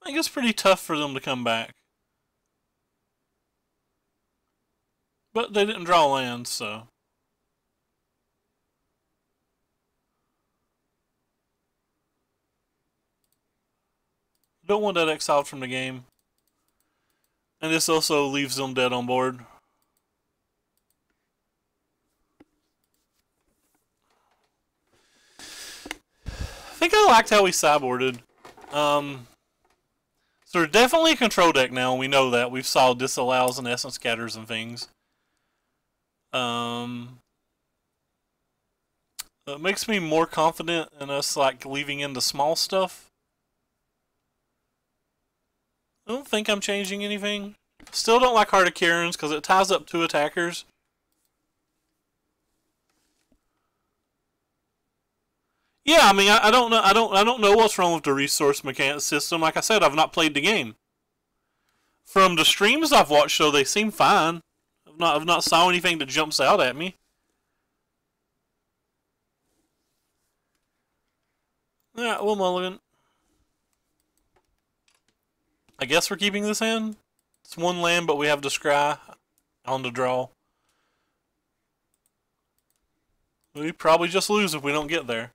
I think it's pretty tough for them to come back. But they didn't draw land, so. Don't want that exiled from the game. And this also leaves them dead on board. I think I liked how we sideboarded. So they're definitely a control deck now, and we know that. We've saw disallows and essence scatters and things. It makes me more confident in us like leaving in the small stuff. I don't think I'm changing anything. Still don't like Heart of Kirin's because it ties up 2 attackers. Yeah, I mean, I don't know. I don't know what's wrong with the resource mechanic system. Like I said, I've not played the game. From the streams I've watched, though, they seem fine. I've not saw anything that jumps out at me. Yeah, well, mulligan. I guess we're keeping this hand. It's 1 land, but we have the scry on the draw. We probably just lose if we don't get there.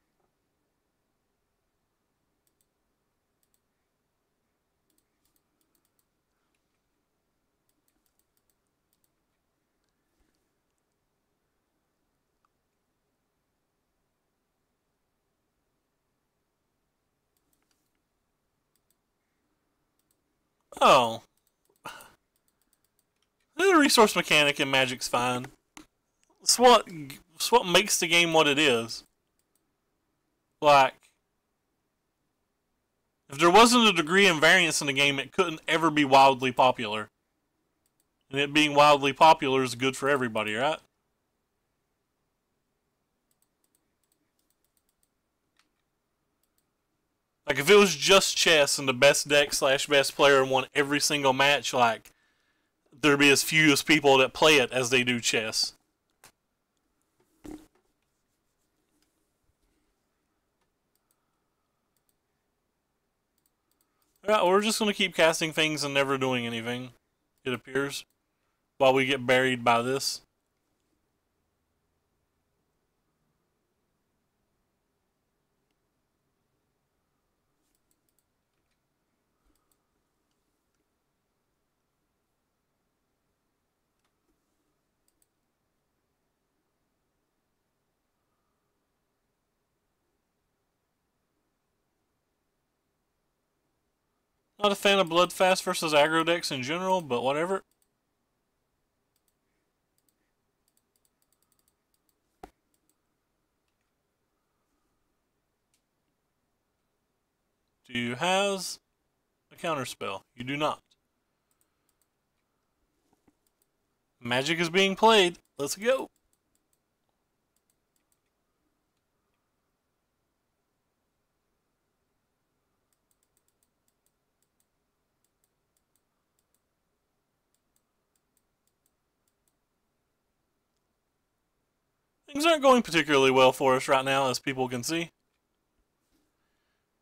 Oh. The resource mechanic in Magic's fine. It's what makes the game what it is. Like, if there wasn't a degree of variance in the game, it couldn't ever be wildly popular. And it being wildly popular is good for everybody, right? Like, if it was just chess and the best deck / best player won every single match, like, there'd be as few as people that play it as they do chess. Alright, we're just going to keep casting things and never doing anything, it appears, while we get buried by this. Not a fan of Bloodfast versus aggro decks in general, but whatever. Do you have a counterspell? You do not. Magic is being played. Let's go. Things aren't going particularly well for us right now, as people can see.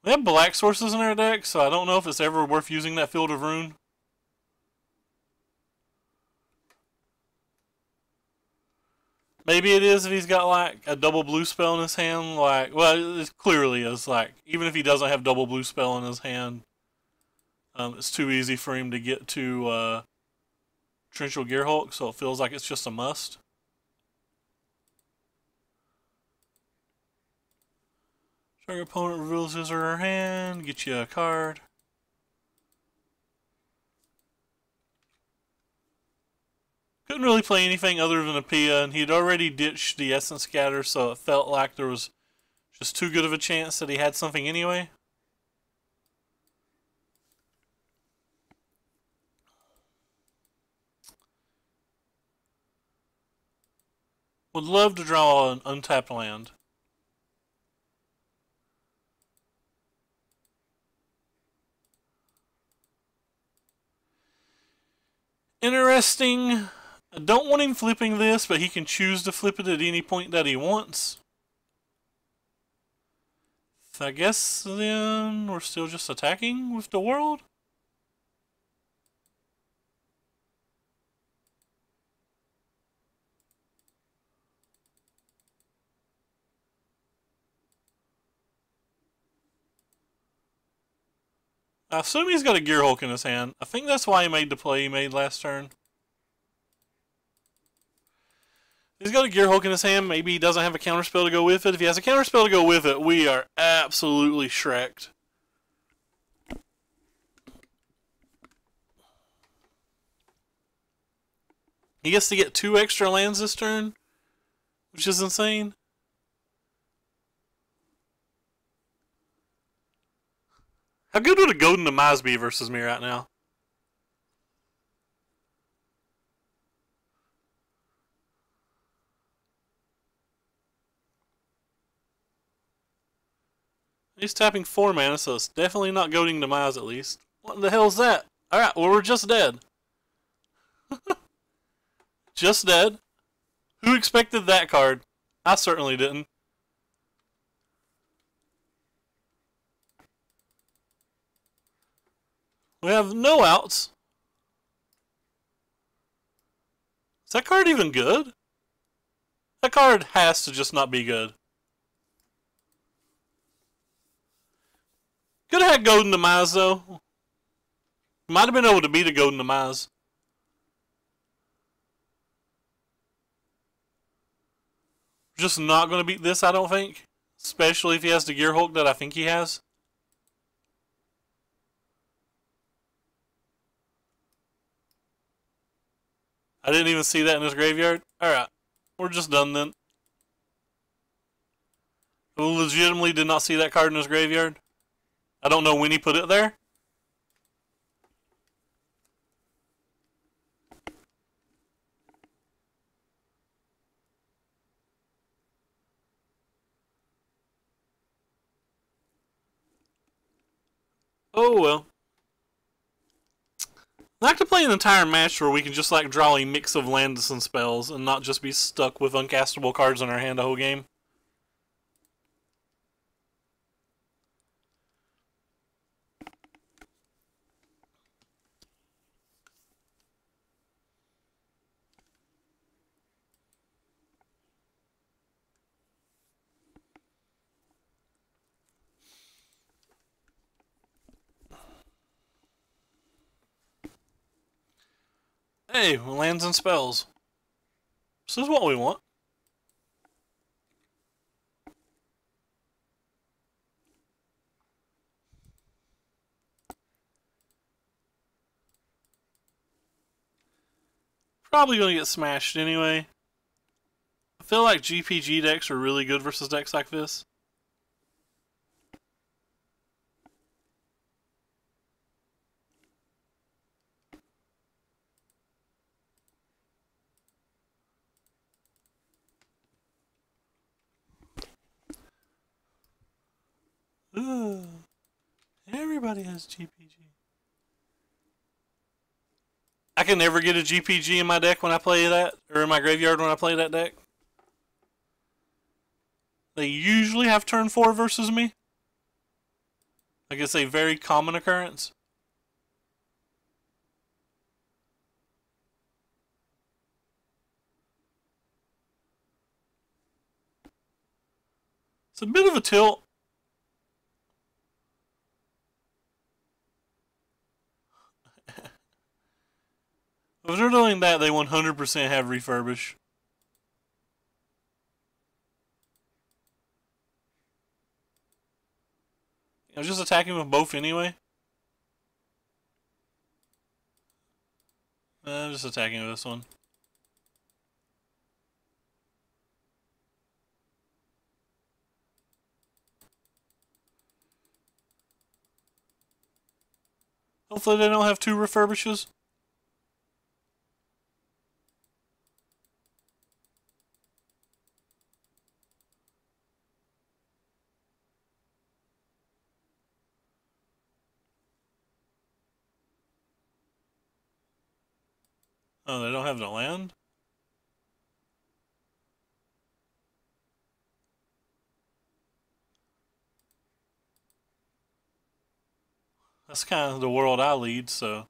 We have black sources in our deck, so I don't know if it's ever worth using that Field of Ruin. Maybe it is if he's got like a double blue spell in his hand. Like, well, it clearly is. Like, even if he doesn't have double blue spell in his hand, it's too easy for him to get to Torrential Gearhulk, so it feels like it's just a must. Your opponent reveals his or her hand, get you a card. Couldn't really play anything other than a Pia, and he'd already ditched the Essence Scatter, so it felt like there was just too good of a chance that he had something anyway. Would love to draw an untapped land. Interesting. I don't want him flipping this, but he can choose to flip it at any point that he wants. So I guess then we're still just attacking with the world? I assume he's got a Gear Hulk in his hand. I think that's why he made the play he made last turn. He's got a Gear Hulk in his hand. Maybe he doesn't have a counterspell to go with it. If he has a counterspell to go with it, we are absolutely shreked. He gets to get 2 extra lands this turn, which is insane. How good would a Golden Demise be versus me right now? He's tapping 4 mana, so it's definitely not Golden Demise at least. What the hell is that? Alright, well, we're just dead. Just dead. Who expected that card? I certainly didn't. We have no outs. Is that card even good? That card has to just not be good. Could have had Golden Demise though. Might have been able to beat a Golden Demise. Just not going to beat this, I don't think. Especially if he has the Gear Hulk that I think he has. I didn't even see that in his graveyard. Alright, we're just done then. I legitimately did not see that card in his graveyard. I don't know when he put it there. Oh well. I like to play an entire match where we can just like draw a mix of lands and spells and not just be stuck with uncastable cards in our hand the whole game. Hey, lands and spells. This is what we want. Probably gonna get smashed anyway. I feel like GPG decks are really good versus decks like this. Ugh. Everybody has GPG. I can never get a GPG in my deck when I play that, or in my graveyard when I play that deck. They usually have turn 4 versus me. Like it's a very common occurrence. It's a bit of a tilt. If they're doing that, they 100% have refurbish. I was just attacking with both anyway. I'm just attacking with this one. Hopefully they don't have 2 refurbishes. Oh, they don't have the land? That's kind of the world I lead, so.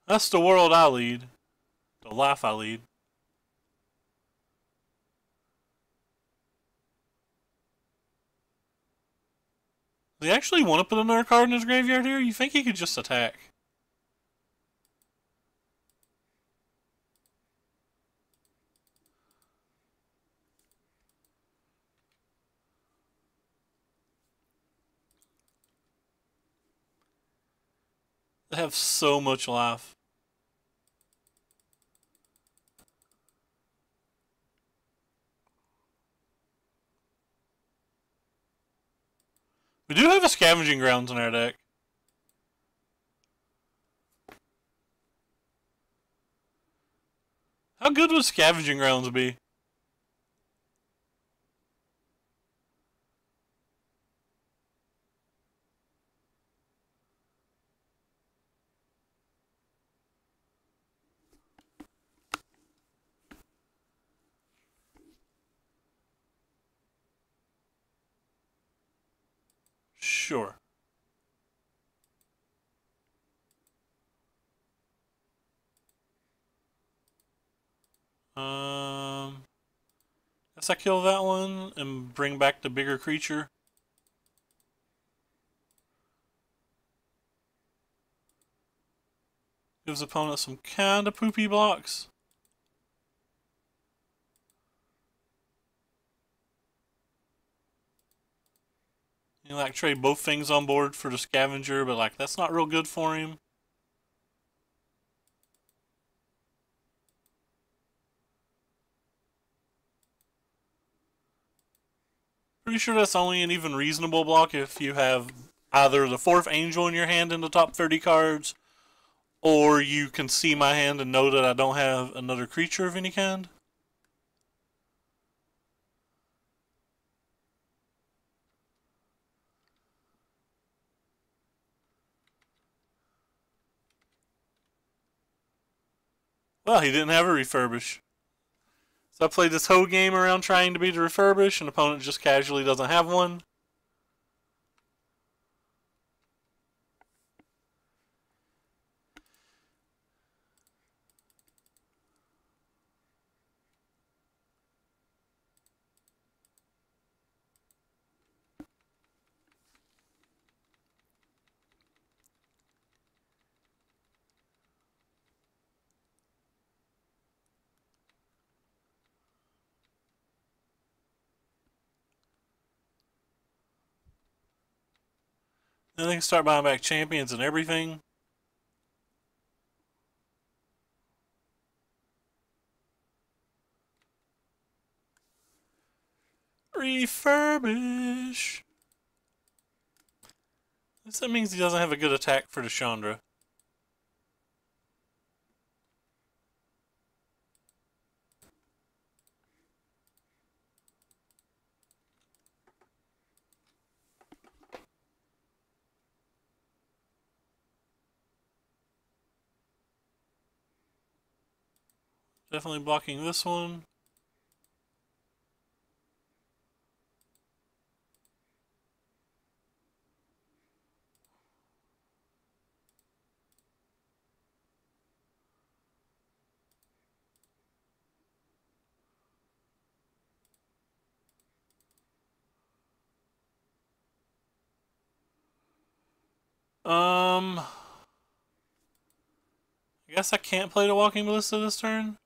That's the world I lead. The life I lead. Does he actually want to put another card in his graveyard here? You think he could just attack? They have so much life. We do have a Scavenging Grounds in our deck. How good would Scavenging Grounds be? Sure. Guess I kill that one and bring back the bigger creature. Gives opponent some kind of poopy blocks. You like trade both things on board for the scavenger, but like that's not real good for him. Pretty sure that's only an even reasonable block if you have either the 4th Angel in your hand in the top 30 cards, or you can see my hand and know that I don't have another creature of any kind. Well, he didn't have a refurbish. So I played this whole game around trying to beat a refurbish, and the opponent just casually doesn't have one. Then they can start buying back champions and everything. Refurbish. That means he doesn't have a good attack for Deshandra. Definitely blocking this one. I guess I can't play the Walking Ballista this turn.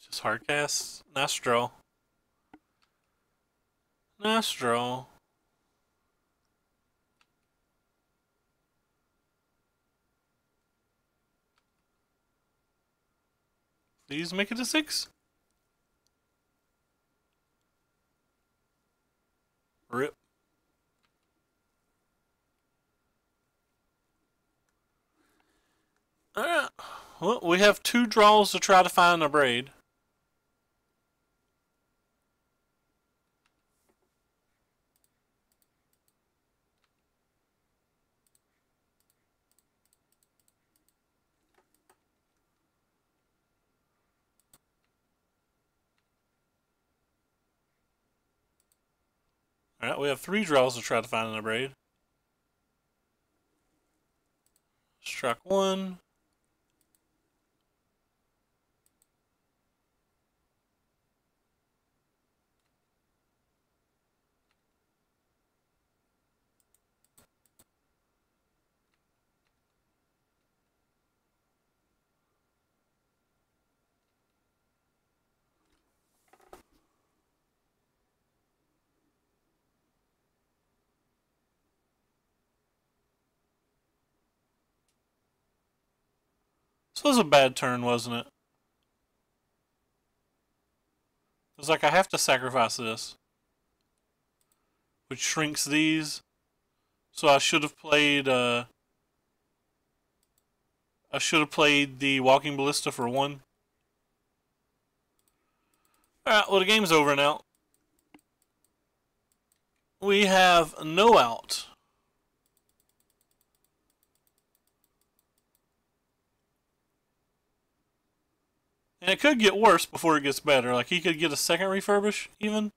Just hardcast. Nice draw. Nice draw. Please make it a 6. Rip. Alright. Well, we have 2 draws to try to find a braid. Alright, we have 3 draws to try to find an Abrade. Strike 1. This was a bad turn, wasn't it? It's like I have to sacrifice this, which shrinks these. So I should have played. I should have played the Walking Ballista for 1. All right. Well, the game's over now. We have no out. And it could get worse before it gets better. Like, he could get a second refurbish, even.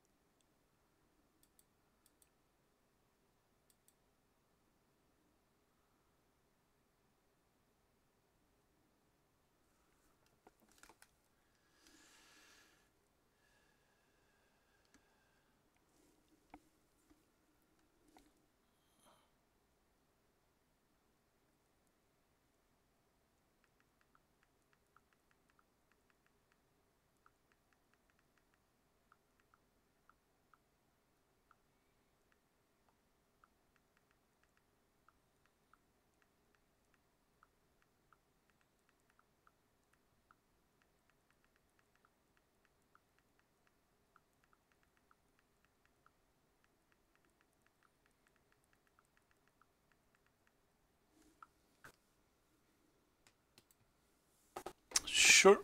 Sure.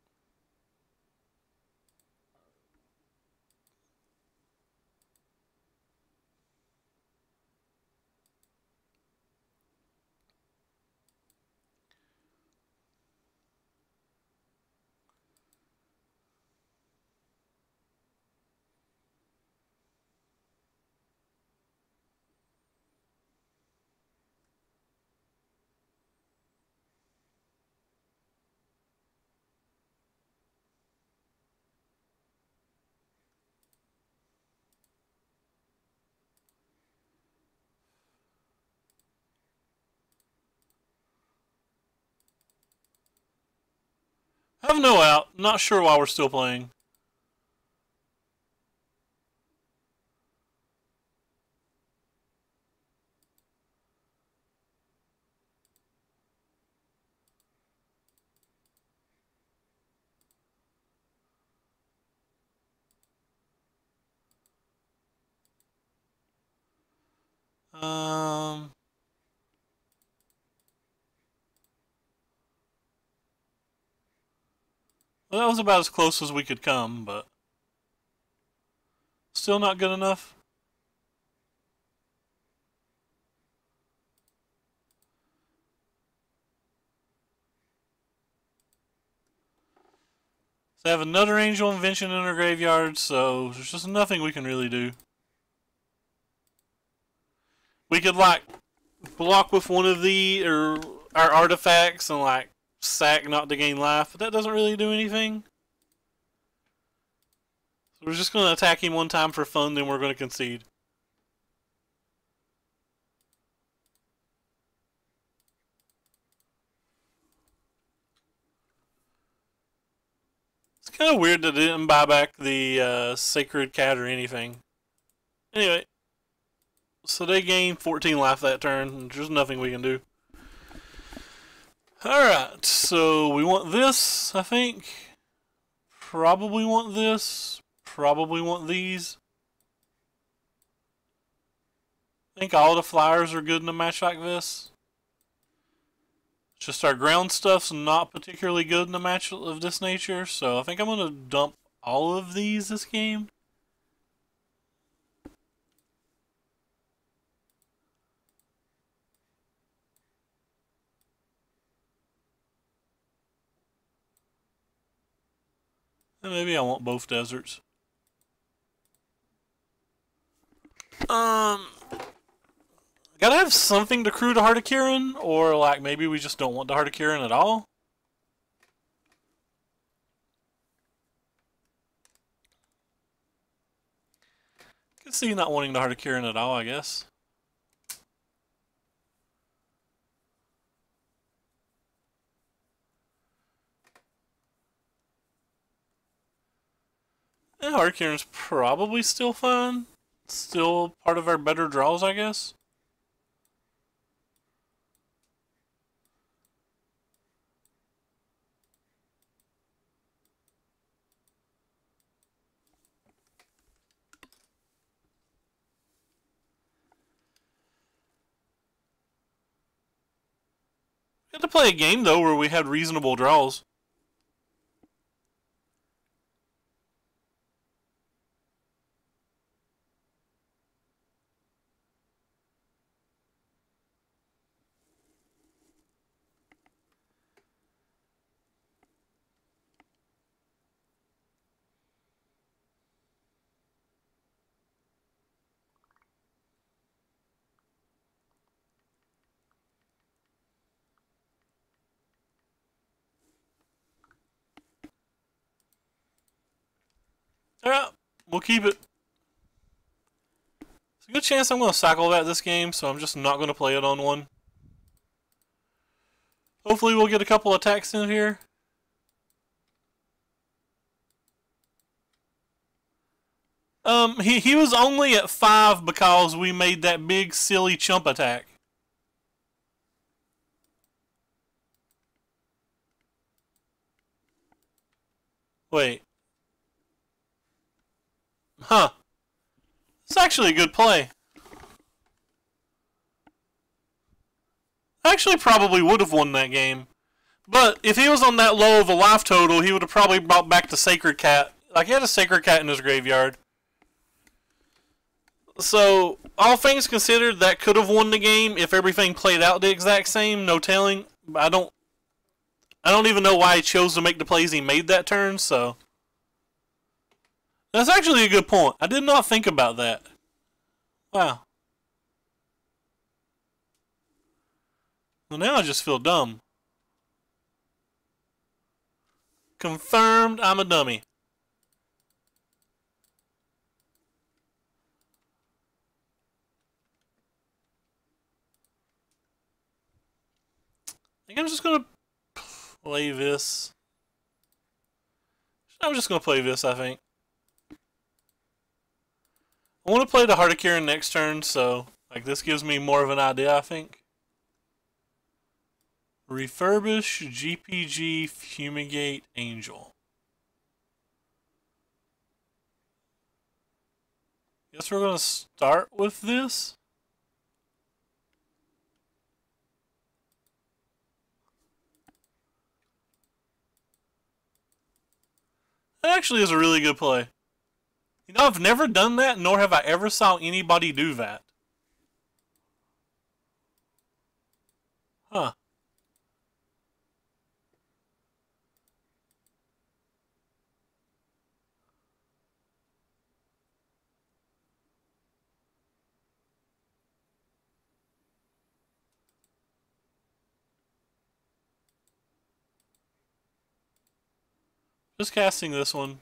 I have no out. Not sure why we're still playing. Um, well, that was about as close as we could come, but still not good enough. They have another Angel Invention in our graveyard, so there's just nothing we can really do. We could, like, block with one of or our artifacts and, like, sack not to gain life, but that doesn't really do anything. So we're just going to attack him one time for fun, then we're going to concede. It's kind of weird that they didn't buy back the Sacred Cat or anything. Anyway, so they gain 14 life that turn, and there's nothing we can do. Alright, so we want this, I think. Probably want this. Probably want these. I think all the flyers are good in a match like this. It's just our ground stuff's not particularly good in a match of this nature, so I think I'm going to dump all of these this game. And maybe I want both deserts. Gotta have something to crew to Hardikirin, or like maybe we just don't want the Hardikirin at all. Could see not wanting the Hardikirin at all, I guess. And Hardikirin's probably still fine. Still part of our better draws, I guess. We had to play a game, though, where we had reasonable draws. Alright, we'll keep it. There's a good chance I'm going to cycle that this game, so I'm just not going to play it on one. Hopefully we'll get a couple attacks in here. He was only at 5 because we made that big silly chump attack. Wait. Huh. It's actually a good play. I actually probably would have won that game. But if he was on that low of a life total, he would have probably brought back the Sacred Cat. Like, he had a Sacred Cat in his graveyard. So, all things considered, that could have won the game if everything played out the exact same. No telling. I don't even know why he chose to make the plays he made that turn, so... That's actually a good point. I did not think about that. Wow. Well, now I just feel dumb. Confirmed I'm a dummy. I think I'm just gonna play this. I'm just gonna play this, I think. I want to play the Hardikirin next turn, so like this gives me more of an idea, I think. Refurbish, GPG, Fumigate, Angel. Guess we're gonna start with this. That actually is a really good play. You know, I've never done that, nor have I ever saw anybody do that. Huh. Just casting this one.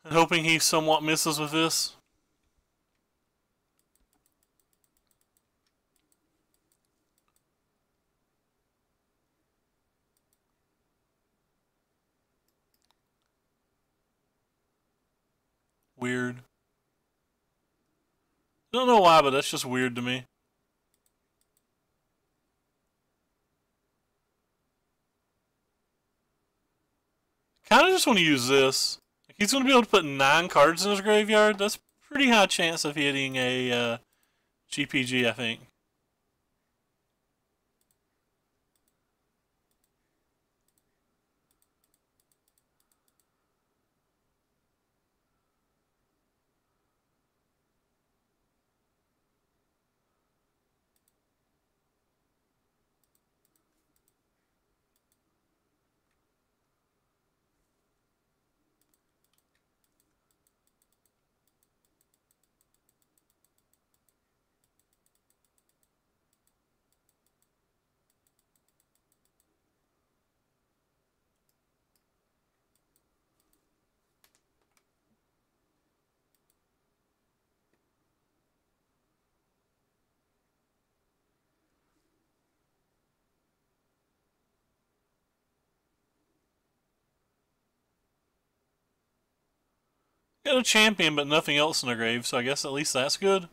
And hoping he somewhat misses with this. Weird. Don't know why, but that's just weird to me. Kind of just want to use this. He's going to be able to put 9 cards in his graveyard. That's pretty high chance of hitting a GPG, I think. Got a champion, but nothing else in the grave, so I guess at least that's good.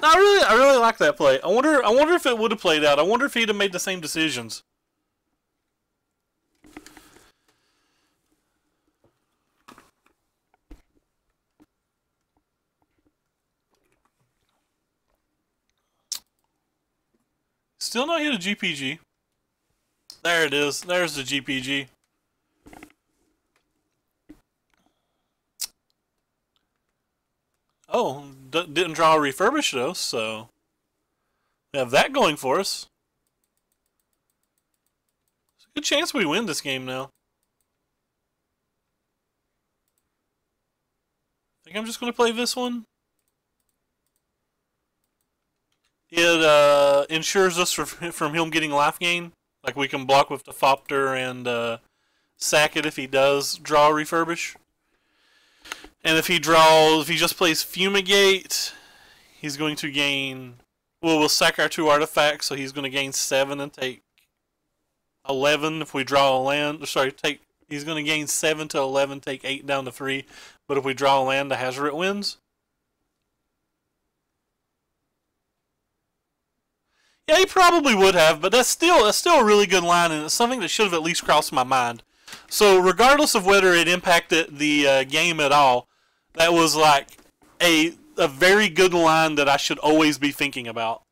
No, I really like that play. I wonder if it would have played out. I wonder if he'd have made the same decisions. Still not hit a GPG. There it is. There's the GPG. Oh, didn't draw a refurbish though, so we have that going for us. There's a good chance we win this game now. I think I'm just going to play this one. It ensures us from him getting life gain. Like we can block with the Fopter and sack it if he does draw a refurbish. And if he just plays Fumigate, he's going to gain. Well, we'll sack our 2 artifacts, so he's going to gain 7 and take 11 if we draw a land. Sorry, he's going to gain 7 to 11, take 8 down to 3. But if we draw a land, the Hazoret wins. Yeah, he probably would have, but that's still a really good line, and it's something that should have at least crossed my mind. So regardless of whether it impacted the game at all, that was like a very good line that I should always be thinking about.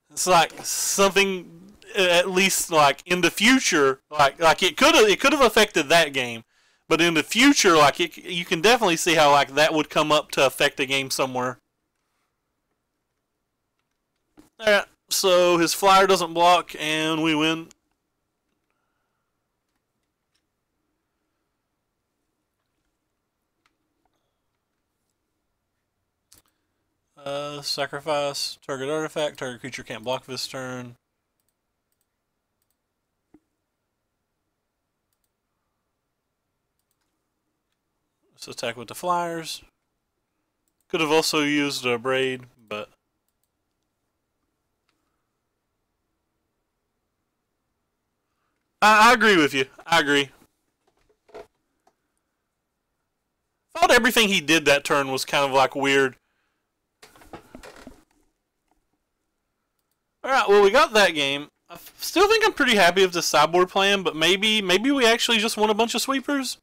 It's like something at least like in the future, like it could have affected that game, but in the future, like you can definitely see how like that would come up to affect a game somewhere. Alright, so his flyer doesn't block and we win. Sacrifice target artifact. Target creature can't block this turn. Let's attack with the flyers. Could have also used a braid, but I agree with you. I agree. Thought everything he did that turn was kind of like weird. Alright, well we got that game. I still think I'm pretty happy with the sideboard plan, but maybe we actually just want a bunch of sweepers.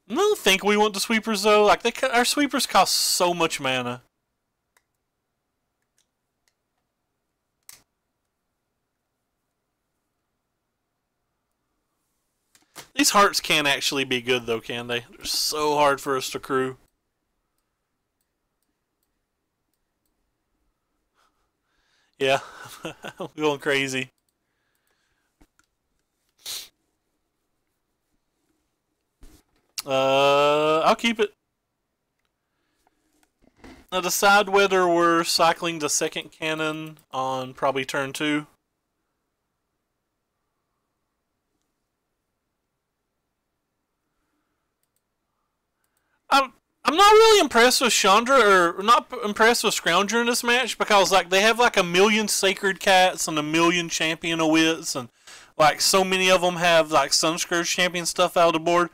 I don't think we want the sweepers though. Like our sweepers cost so much mana. These hearts can't actually be good though, can they? They're so hard for us to crew. Yeah, I'm going crazy. I'll keep it. Now decide whether we're cycling the second cannon on probably turn 2. I'm not really impressed with Chandra, or not impressed with Scrounger in this match, because like they have like a million Sacred Cats and a million Champion of Wits, and like so many of them have like Sunscourge Champion stuff out of the board.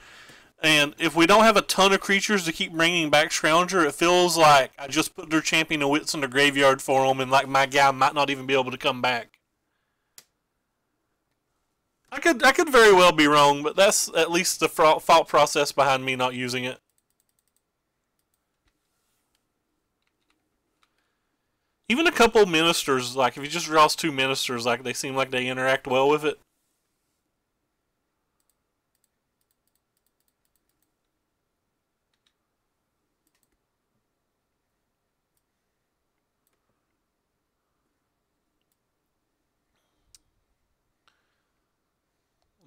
And if we don't have a ton of creatures to keep bringing back Scrounger, it feels like I just put their Champion of Wits in the graveyard for them, and like my guy might not even be able to come back. I could very well be wrong, but that's at least the thought process behind me not using it. Even a couple ministers, like if he just draws 2 ministers, like they seem like they interact well with it.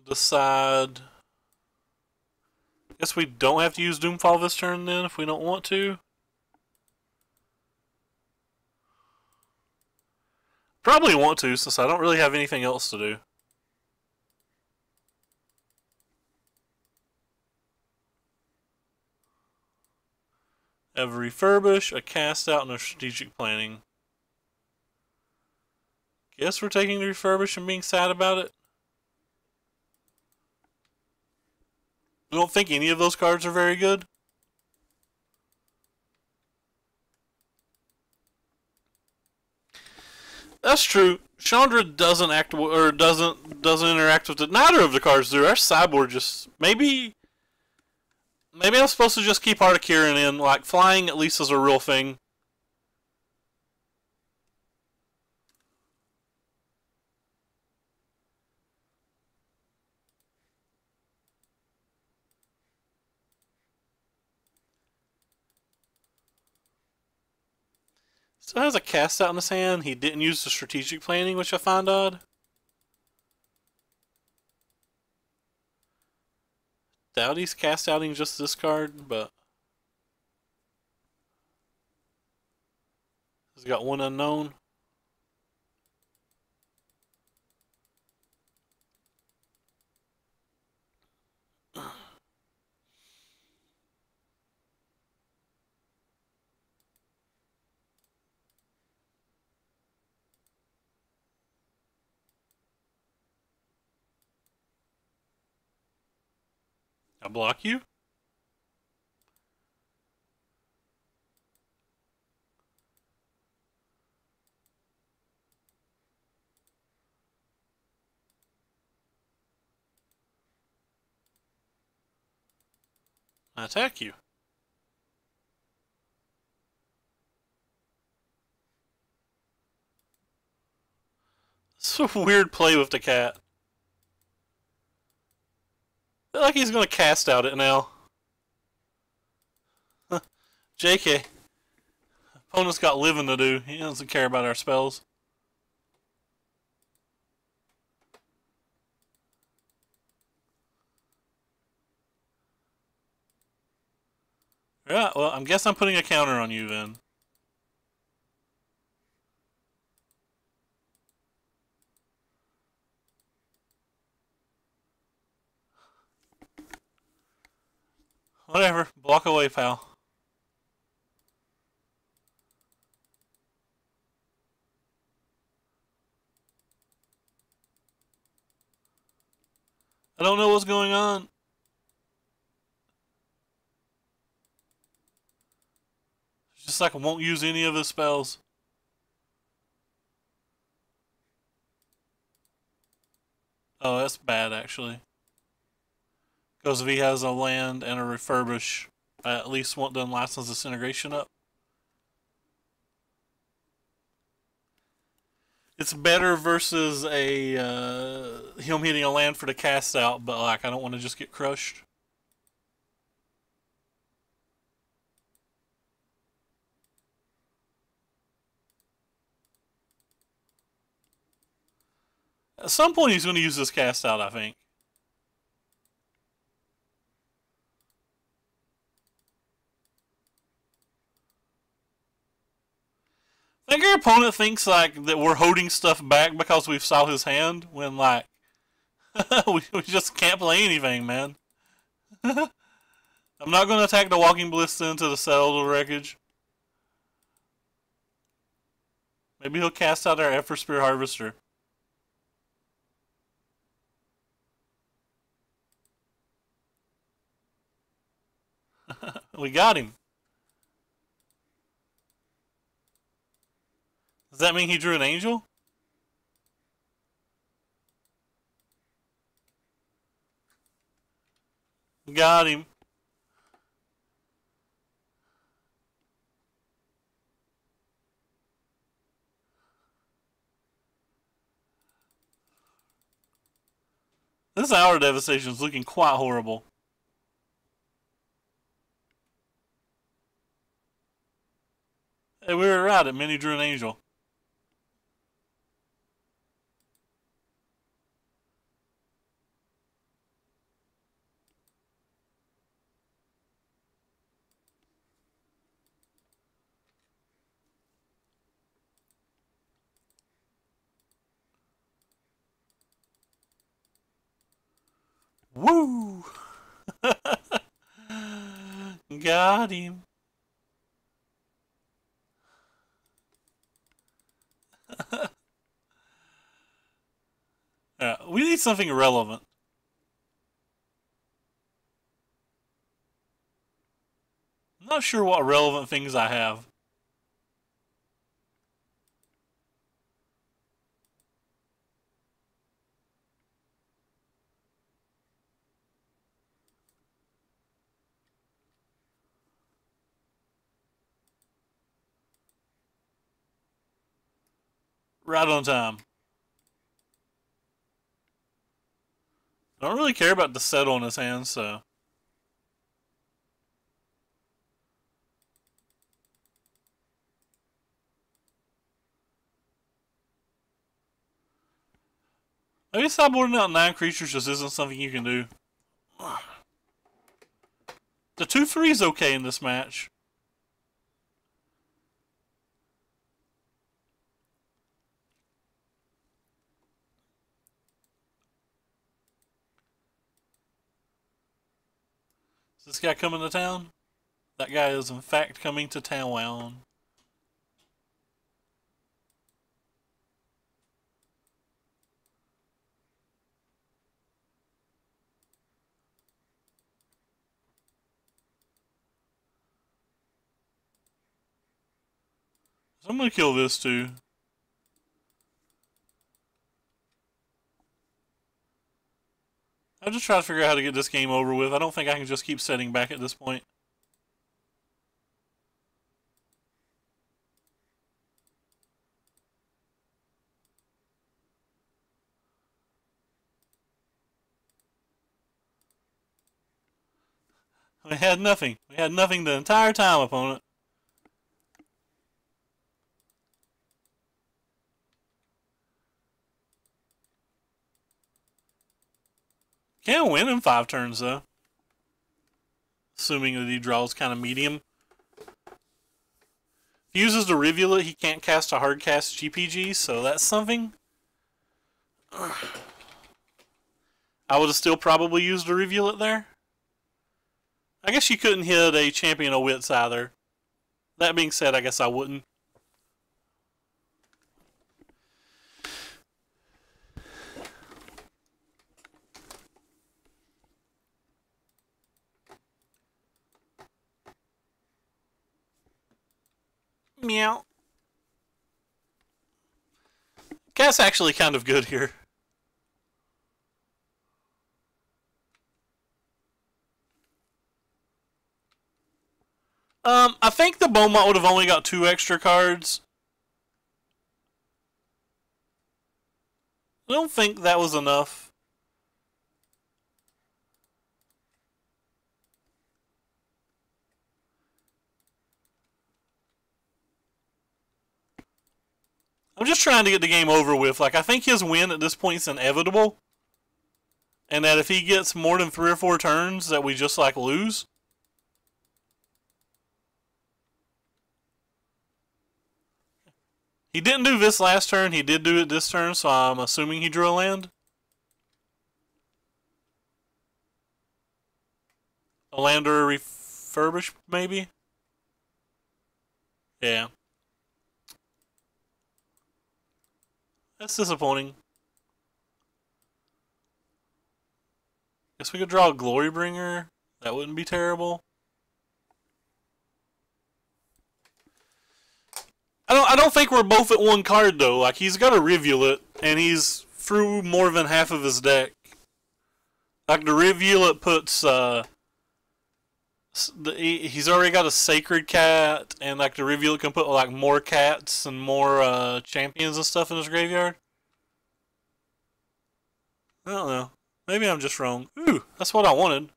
Decide. Guess we don't have to use Doomfall this turn then if we don't want to. Probably want to, since I don't really have anything else to do. I have a refurbish, a cast out, and a strategic planning. Guess we're taking the refurbish and being sad about it. I don't think any of those cards are very good. That's true. Chandra doesn't act or doesn't interact with it. Neither of the cards do. Our sideboard just maybe I'm supposed to just keep Heart of Kirin in. Like flying at least is a real thing. Still has a cast out in his hand. He didn't use the strategic planning, which I find odd. Doubt he's cast outing just this card, but he's got one unknown. I block you? I attack you. It's a weird play with the cat. I feel like he's gonna cast out it now. JK. Opponent's got living to do. He doesn't care about our spells. Yeah, well, I guess I'm putting a counter on you then. Whatever. Block away, pal. I don't know what's going on. It's just like I won't use any of his spells. Oh, that's bad, actually. Because if he has a land and a refurbish, I at least want done license disintegration up. It's better versus a him hitting a land for the cast out, but like I don't want to just get crushed. At some point he's going to use this cast out, I think. I think our opponent thinks like that we're holding stuff back because we've saw his hand when like we just can't play anything, man. I'm not going to attack the Walking Ballista into the settled wreckage. Maybe he'll cast out our Effort Spear Harvester. We got him. Does that mean he drew an angel? Got him. This Hour Devastation is looking quite horrible. Hey, we were right. It meant he drew an angel. Woo! Got him. We need something relevant. I'm not sure what relevant things I have. Right on time. I don't really care about the settle in his hands, so. Maybe sideboarding out 9 creatures just isn't something you can do. The 2/3 is okay in this match. Is this guy coming to town? That guy is in fact coming to town. So I'm gonna kill this too. I'll just try to figure out how to get this game over with. I don't think I can just keep setting back at this point. We had nothing. We had nothing the entire time, opponent. Can't win in 5 turns, though. Assuming that he draws kind of medium. If he uses the Rivulet, he can't cast a hard cast GPG, so that's something. I would have still probably used the Rivulet there. I guess you couldn't hit a Champion of Wits either. That being said, I guess I wouldn't. Meow. Cat's actually kind of good here. I think the Beaumont would have only got 2 extra cards. I don't think that was enough. I'm just trying to get the game over with. Like, I think his win at this point is inevitable. And that if he gets more than 3 or 4 turns, that we just, like, lose. He didn't do this last turn. He did do it this turn, so I'm assuming he drew a land. A land or a refurbish, maybe? Yeah. That's disappointing. Guess we could draw a Glorybringer. That wouldn't be terrible. I don't think we're both at 1 card though. Like, he's got a Rivulet and he's through more than half of his deck. Like, the Rivulet puts he's already got a Sacred Cat, and like the Rivulet can put like more cats and more champions and stuff in his graveyard. I don't know. Maybe I'm just wrong. Ooh, that's what I wanted.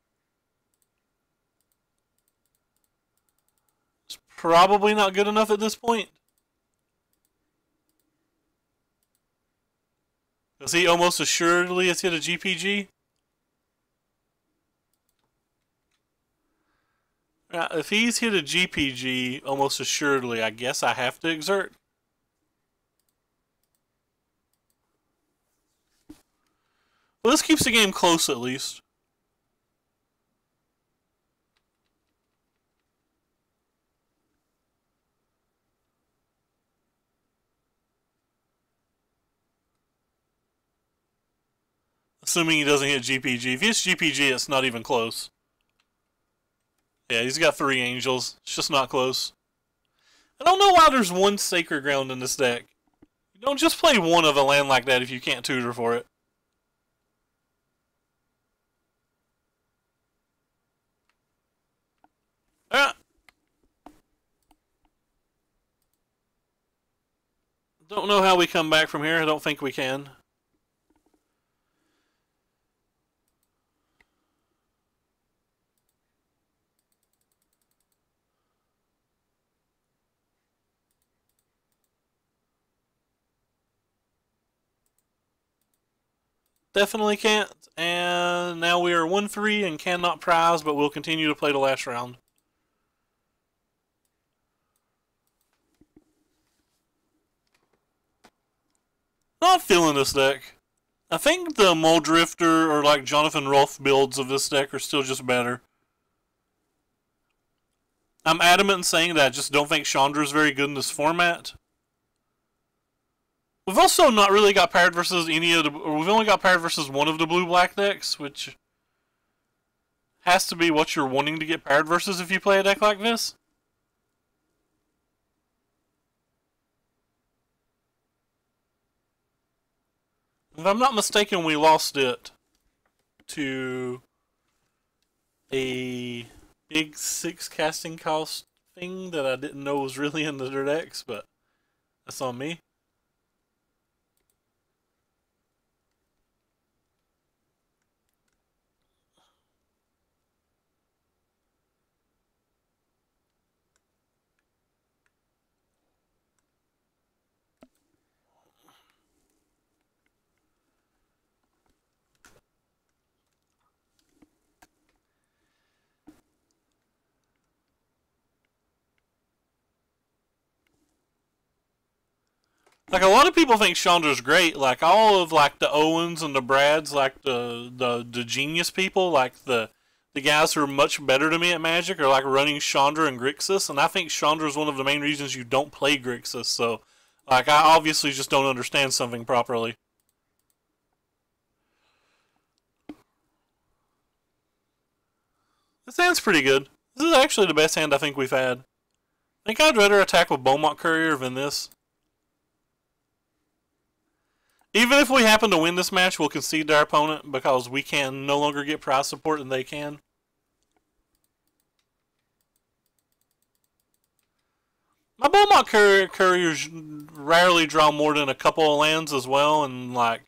It's probably not good enough at this point. Because he almost assuredly has hit a GPG. If he's hit a GPG, almost assuredly, I guess I have to exert. Well, this keeps the game close at least. Assuming he doesn't hit GPG. If he hits GPG, it's not even close. Yeah, he's got 3 angels. It's just not close. I don't know why there's 1 Sacred Ground in this deck. You don't just play 1 of a land like that if you can't tutor for it. Ah. Don't know how we come back from here. I don't think we can. Definitely can't. And now we are 1-3 and cannot prize, but we'll continue to play the last round. Not feeling this deck. I think the Muldrifter or like Jonathan Rolfe builds of this deck are still just better. I'm adamant in saying that I just don't think Chandra is very good in this format. We've also not really got paired versus any of the... We've only got paired versus one of the blue-black decks, which has to be what you're wanting to get paired versus if you play a deck like this. If I'm not mistaken, we lost it to a big 6 casting cost thing that I didn't know was really in the decks, but that's on me. Like, a lot of people think Chandra's great. Like, all of, like, the Owens and the Brads, like, the genius people, like, the guys who are much better than me at Magic are, like, running Chandra and Grixis. And I think Chandra is one of the main reasons you don't play Grixis. So, like, I obviously just don't understand something properly. This hand's pretty good. This is actually the best hand I think we've had. I think I'd rather attack with Beaumont Courier than this. Even if we happen to win this match, we'll concede to our opponent because we can no longer get prize support and they can. My Beaumont Couriers rarely draw more than a couple of lands as well, and like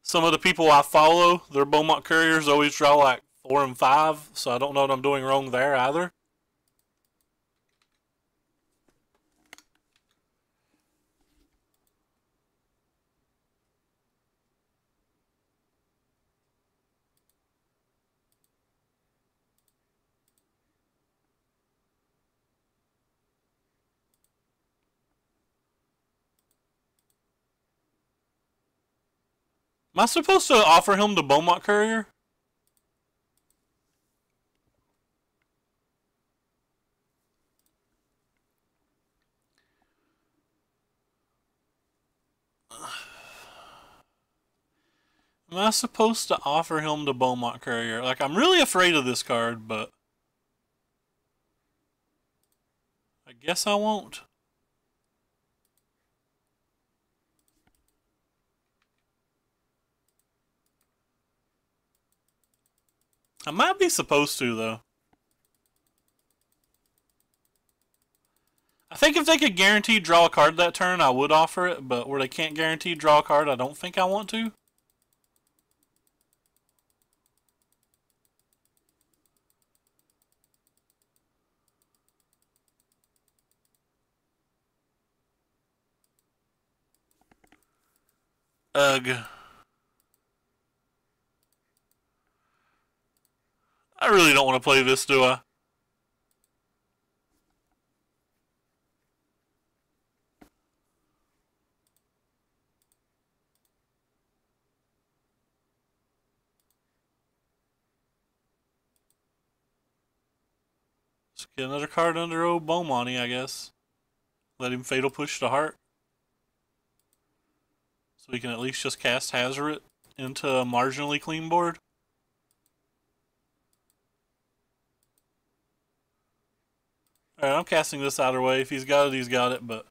some of the people I follow, their Beaumont Couriers always draw like 4 and 5, so I don't know what I'm doing wrong there either. Am I supposed to offer him the Beaumont Courier? Am I supposed to offer him the Beaumont Courier? Like, I'm really afraid of this card, but I guess I won't. I might be supposed to, though. I think if they could guarantee draw a card that turn, I would offer it, but where they can't guarantee draw a card, I don't think I want to. Ugh. I really don't want to play this, do I? Let's get another card under old Beaumonty, I guess. Let him Fatal Push to Heart. So we can at least just cast Hazoret into a marginally clean board. Alright, I'm casting this outer way. If he's got it, he's got it, but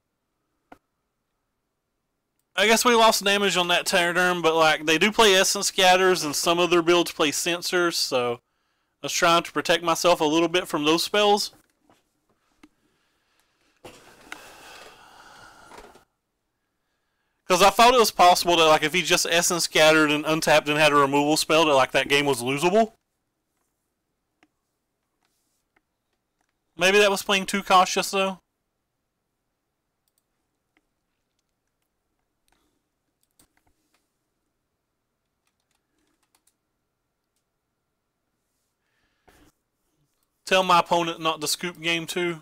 I guess we lost damage on that turn, but like they do play Essence Scatters and some of their builds play Sensors, so I was trying to protect myself a little bit from those spells. Because I thought it was possible that like if he just Essence Scattered and untapped and had a removal spell, that like that game was losable. Maybe that was playing too cautious though. Tell my opponent not to scoop game 2.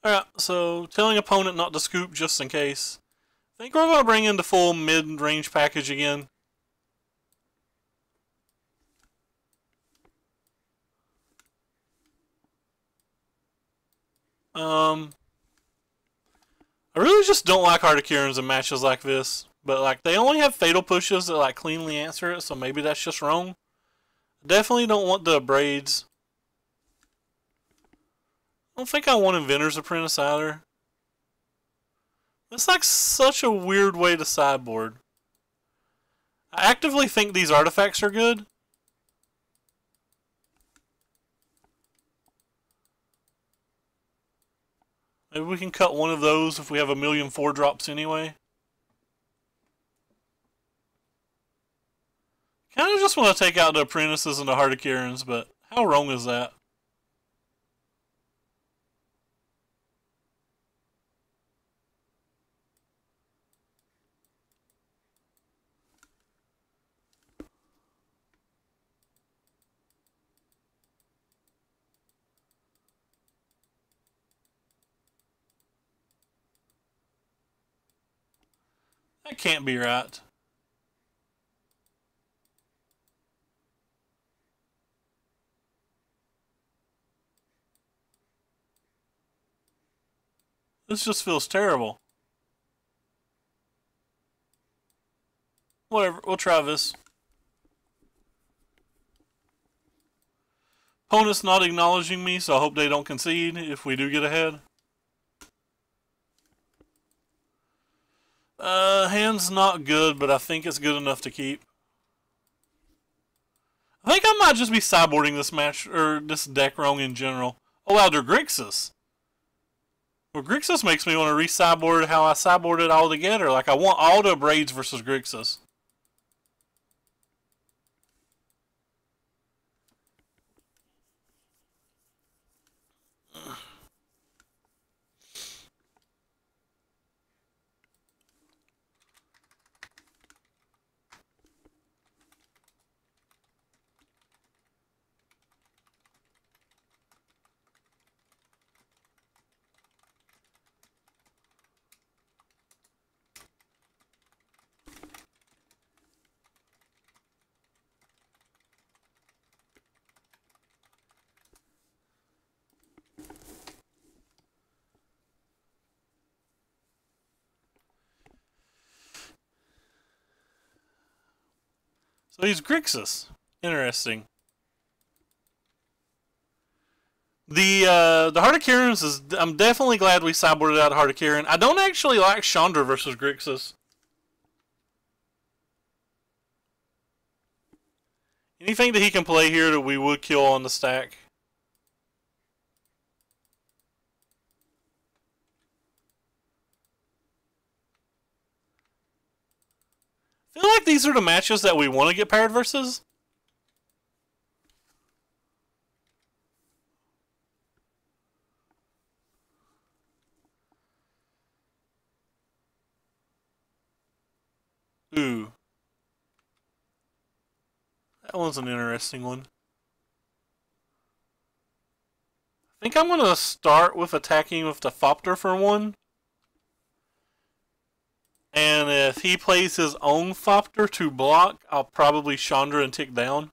Alright, so telling opponent not to scoop just in case. I think we're going to bring in the full mid-range package again. I really just don't like Articulans in matches like this. But like they only have fatal pushes that like cleanly answer it, so maybe that's just wrong. Definitely don't want the braids. I don't think I want Inventor's Apprentice either. It's like such a weird way to sideboard. I actively think these artifacts are good. Maybe we can cut one of those if we have a million 4-drops anyway. Kind of just want to take out the Apprentices and the Hardicarans, but how wrong is that? That can't be right. This just feels terrible. Whatever, we'll try this. Opponent's not acknowledging me, so I hope they don't concede if we do get ahead. Hand's not good, but I think it's good enough to keep. I think I might just be sideboarding this match, or this deck wrong in general. Oh wow, they're Grixis. Well, Grixis makes me want to re-sideboard how I sideboarded all together. Like, I want all the braids versus Grixis. So he's Grixis. Interesting. The Hardicarans is... I'm definitely glad we sideboarded out Hardicaran. I don't actually like Chandra versus Grixis. Anything that he can play here that we would kill on the stack. I feel like these are the matches that we want to get paired versus. Ooh. That one's an interesting one. I think I'm going to start with attacking with the Thopter for one. And if he plays his own Thopter to block, I'll probably Chandra and tick down.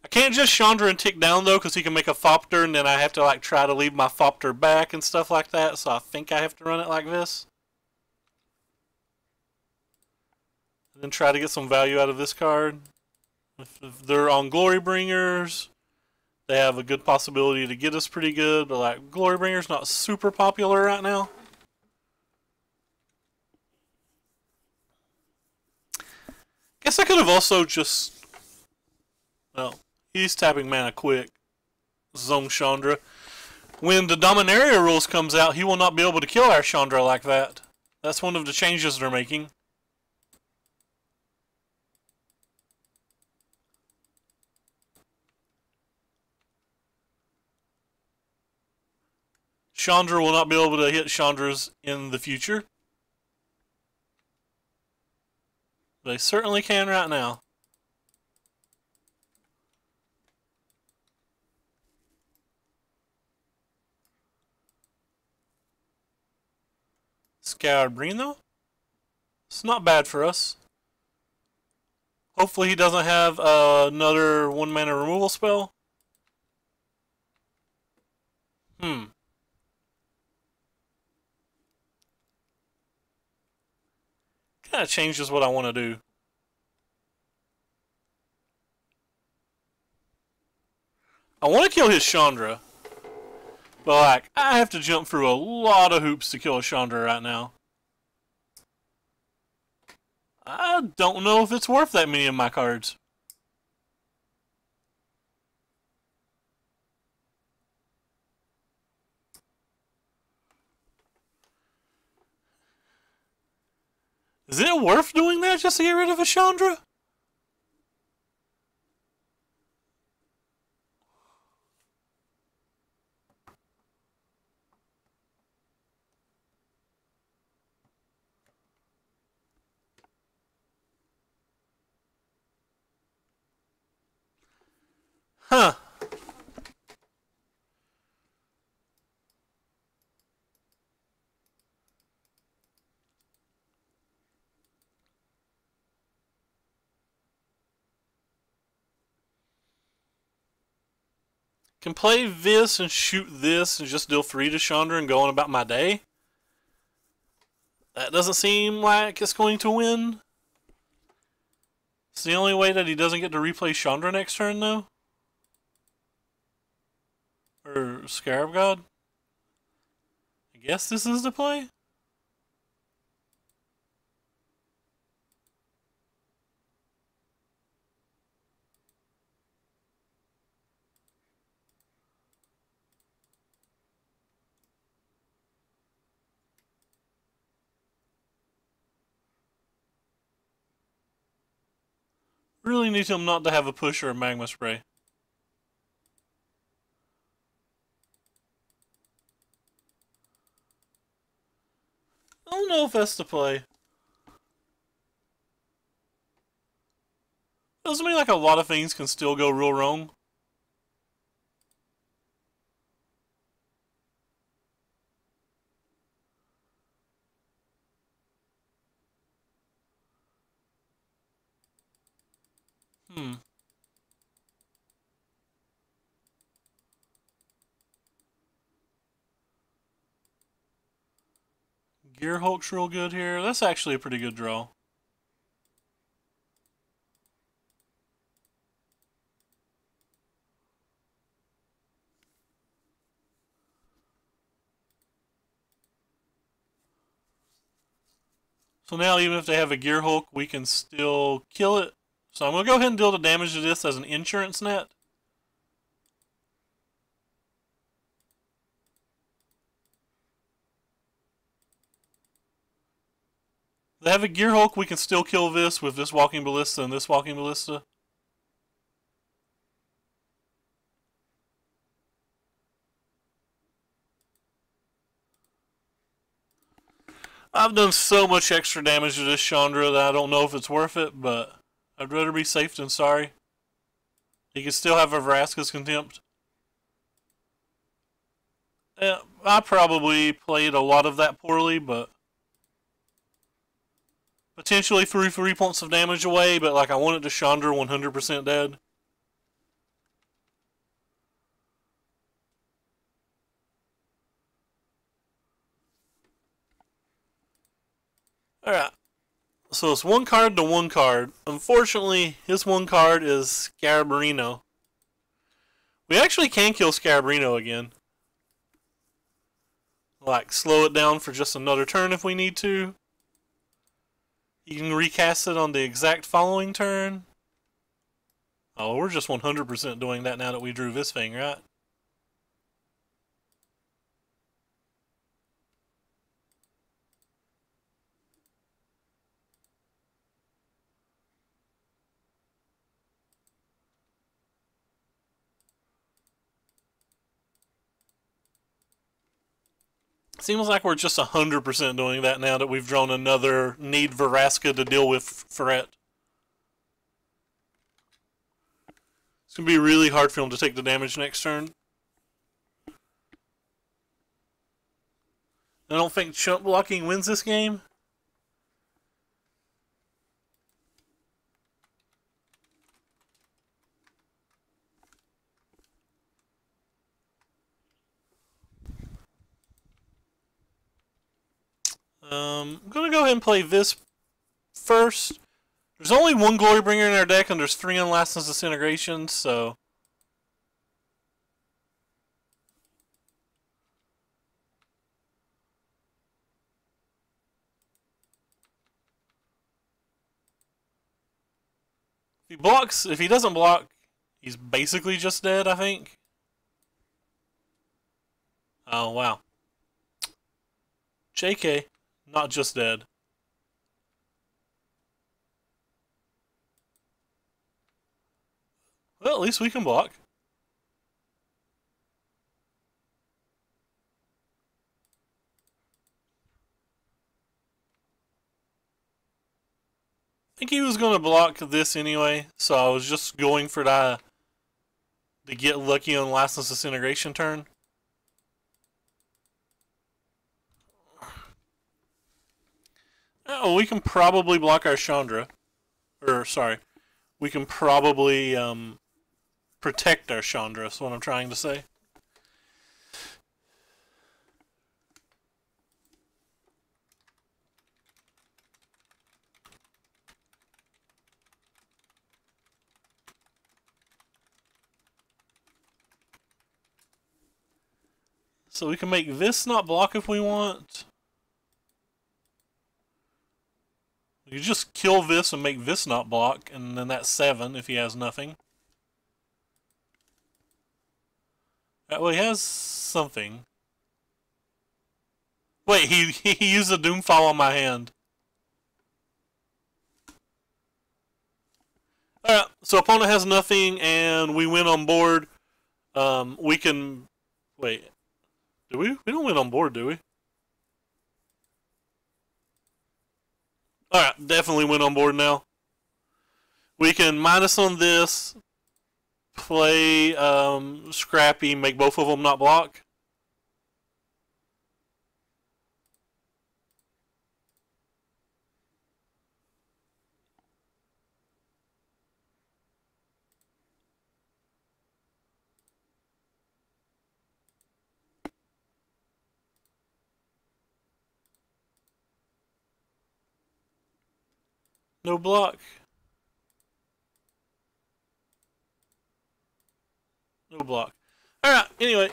I can't just Chandra and tick down though, because he can make a Thopter, and then I have to like try to leave my Thopter back and stuff like that. So I think I have to run it like this. And then try to get some value out of this card. If they're on Glory Bringers, they have a good possibility to get us pretty good, but like Glory Bringer's not super popular right now. Guess I could have also just, well, he's tapping mana quick. Zone Chandra. When the Dominaria rules comes out, he will not be able to kill our Chandra like that. That's one of the changes they're making. Chandra will not be able to hit Chandras in the future. They certainly can right now. Scoured Brino? It's not bad for us. Hopefully he doesn't have another 1-mana removal spell. Kind of changes what I want to do. I want to kill his Chandra. But like, I have to jump through a lot of hoops to kill a Chandra right now. I don't know if it's worth that many of my cards. Is it worth doing that just to get rid of a Chandra? Huh. Can play this and shoot this and just deal 3 to Chandra and go on about my day? That doesn't seem like it's going to win. It's the only way that he doesn't get to replay Chandra next turn, though. Or Scarab God. I guess this is the play. Really need him not to have a push or a magma spray. I don't know if that's the play. Doesn't mean like a lot of things can still go real wrong. Gear Hulk's real good here. That's actually a pretty good draw. So now even if they have a Gear Hulk, we can still kill it. So I'm going to go ahead and deal the damage to this as an insurance net. They have a Gear Hulk, we can still kill this with this Walking Ballista and this Walking Ballista. I've done so much extra damage to this Chandra that I don't know if it's worth it, but I'd rather be safe than sorry. He can still have a Vraska's Contempt. Yeah, I probably played a lot of that poorly, but potentially threw 3 points of damage away, but like I wanted to Chandra 100% dead. Alright. So it's 1 card to 1 card. Unfortunately, his 1 card is Scarabarino. We actually can kill Scarabarino again. Like, slow it down for just another turn if we need to. You can recast it on the exact following turn. Oh, we're just 100% doing that now that we drew this thing, right? Seems like we're just 100% doing that now that we've drawn another need Vraska to deal with threat. It's going to be really hard for him to take the damage next turn. I don't think chump blocking wins this game. I'm going to go ahead and play this first. There's only 1 Glorybringer in our deck, and there's 3 Unlicensed Disintegrations, so... If he doesn't block, he's basically just dead, I think. Oh, wow. JK, not just dead. Well, at least we can block. I think he was going to block this anyway, so I was just going for the to get lucky on Licensed Disintegration turn. Oh, we can probably block our Chandra. Or, sorry. We can probably protect our Chandra, is what I'm trying to say. So we can make this not block if we want. We can just kill this and make this not block, and then that's 7 if he has nothing. Well, he has something. Wait, he used a Doomfall on my hand. Alright, so opponent has nothing, and we win on board. We can... Wait. Do we? We don't win on board, do we? Alright, definitely win on board now. We can minus on this, play Scrappy, make both of them not block. No block. No block. Alright, anyway.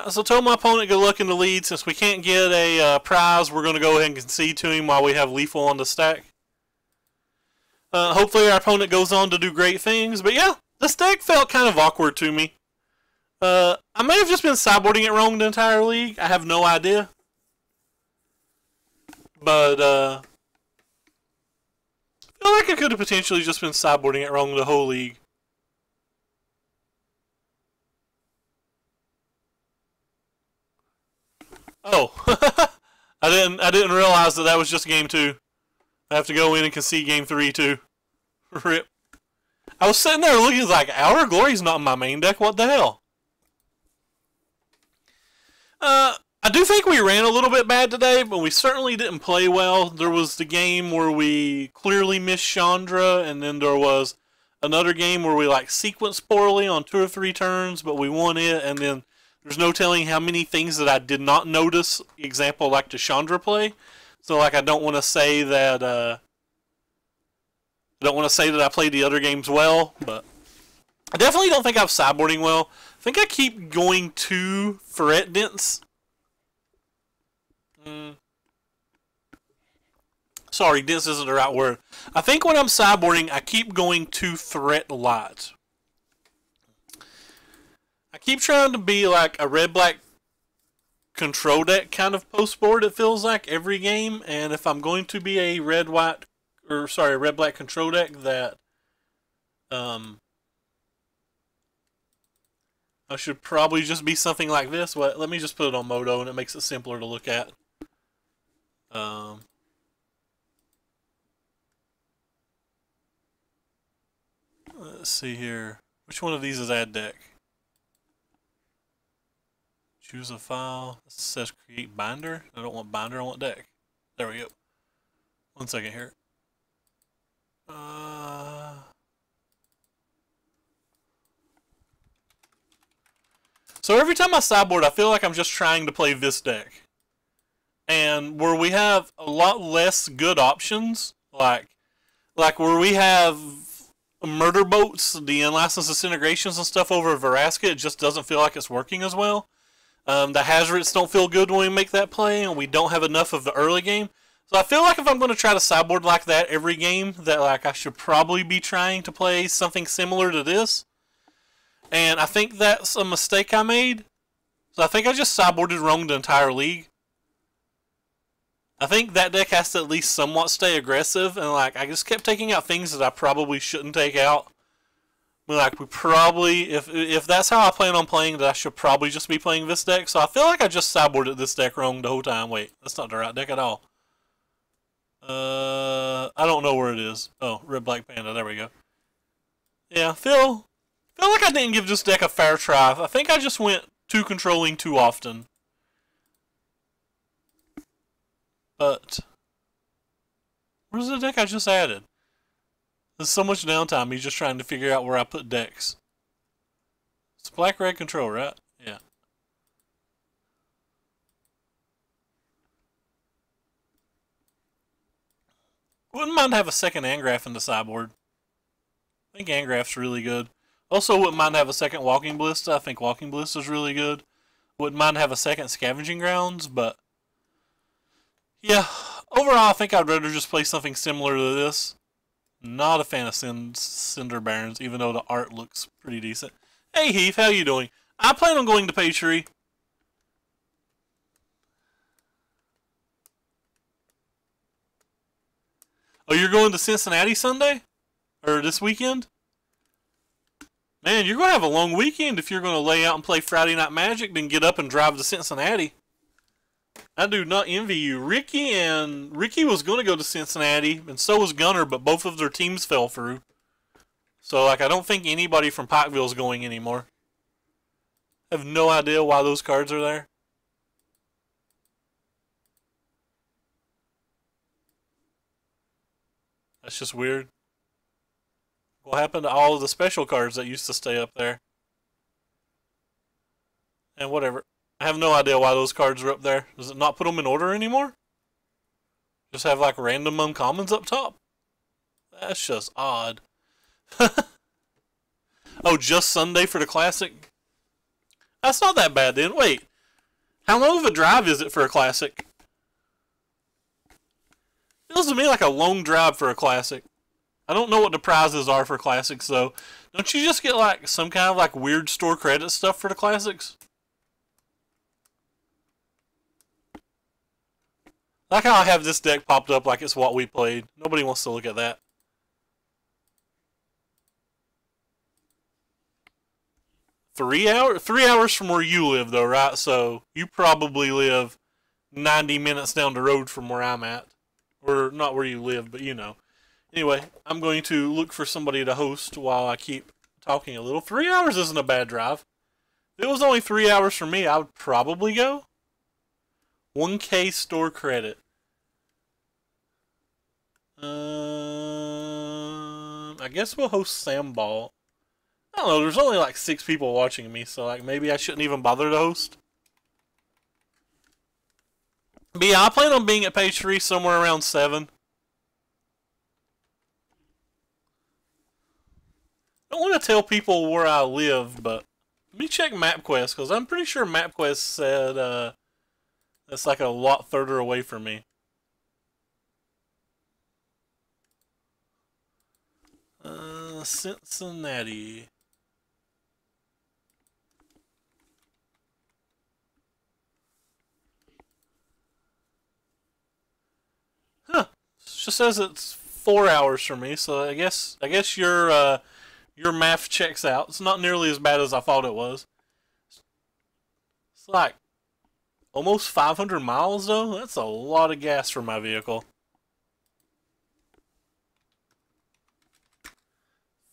So tell my opponent good luck in the lead. Since we can't get a prize, we're going to go ahead and concede to him while we have lethal on the stack. Hopefully our opponent goes on to do great things. But yeah, this deck felt kind of awkward to me. I may have just been sideboarding it wrong the entire league. I have no idea. But, I feel like I could have potentially just been sideboarding it wrong the whole league. Oh, I didn't realize that was just game 2. I have to go in and concede game 3 too. Rip. I was sitting there looking like Hour of Glory's not in my main deck. What the hell? I do think we ran a little bit bad today, but we certainly didn't play well. There was the game where we clearly missed Chandra, and then there was another game where we like sequenced poorly on 2 or 3 turns, but we won it, and then there's no telling how many things that I did not notice. Example, like the Chandra play. So like I don't want to say that I played the other games well, but I definitely don't think I'm sideboarding well. I think I keep going too threat dense. Sorry, dense isn't the right word. I think when I'm sideboarding, I keep going too threat light. I keep trying to be like a red-black control deck kind of post board, it feels like, every game. And if I'm going to be a red-black control deck that I should probably just be something like this. Well, let me just put it on Moto and it makes it simpler to look at. Let's see here. Which one of these is add deck? Choose a file. This says create binder. I don't want binder, I want deck. There we go. 1 second here. So every time I sideboard, I feel like I'm just trying to play this deck. And where we have a lot less good options, like where we have murder boats, the unlicensed disintegrations and stuff over Veraska, it just doesn't feel like it's working as well. The Hazards don't feel good when we make that play, and we don't have enough of the early game. So I feel like if I'm going to try to sideboard like that every game, that like I should probably be trying to play something similar to this. And I think that's a mistake I made. So I think I just sideboarded wrong the entire league. I think that deck has to at least somewhat stay aggressive, and like I just kept taking out things that I probably shouldn't take out. But like we probably, if that's how I plan on playing, that I should probably just be playing this deck. So I feel like I just sideboarded this deck wrong the whole time. Wait, that's not the right deck at all. I don't know where it is. Oh, Red Black Panda. There we go. Yeah, feel like I didn't give this deck a fair try. I think I just went too controlling too often. But where's the deck I just added? There's so much downtime. He's just trying to figure out where I put decks. It's black-red control, right? Yeah. Wouldn't mind have a second Angraph in the sideboard. I think Angraph's really good. Also, wouldn't mind have a second Walking Ballista. I think Walking Ballista is really good. Wouldn't mind have a second Scavenging Grounds, but yeah, overall, I think I'd rather just play something similar to this. Not a fan of Cinder Barons, even though the art looks pretty decent. Hey Heath, how you doing? I plan on going to Page 3. Oh, you're going to Cincinnati Sunday? Or this weekend? Man, you're going to have a long weekend if you're going to lay out and play Friday Night Magic, then get up and drive to Cincinnati. I do not envy you. Ricky was going to go to Cincinnati, and so was Gunner, but both of their teams fell through. So, like, I don't think anybody from Pikeville is going anymore. I have no idea why those cards are there. That's just weird. What happened to all of the special cards that used to stay up there? And whatever. I have no idea why those cards are up there. Does it not put them in order anymore? Just have like random uncommons up top? That's just odd. Oh, just Sunday for the Classic? That's not that bad then. Wait. How long of a drive is it for a Classic? Feels to me like a long drive for a Classic. I don't know what the prizes are for Classics though. Don't you just get like some kind of like weird store credit stuff for the Classics? Like how I have this deck popped up like it's what we played. Nobody wants to look at that. Three hours from where you live though, right? So you probably live 90 minutes down the road from where I'm at. Or not where you live, but you know. Anyway, I'm going to look for somebody to host while I keep talking a little. 3 hours isn't a bad drive. If it was only 3 hours for me, I would probably go. 1K store credit. I guess we'll host Sam Ball. I don't know, there's only like 6 people watching me, so like maybe I shouldn't even bother to host. But yeah, I plan on being at page 3 somewhere around 7. I don't want to tell people where I live, but let me check MapQuest, because I'm pretty sure MapQuest said that's like a lot further away from me. Cincinnati. Huh. It just says it's 4 hours for me, so I guess your math checks out. It's not nearly as bad as I thought it was. It's like almost 500 miles though. That's a lot of gas for my vehicle.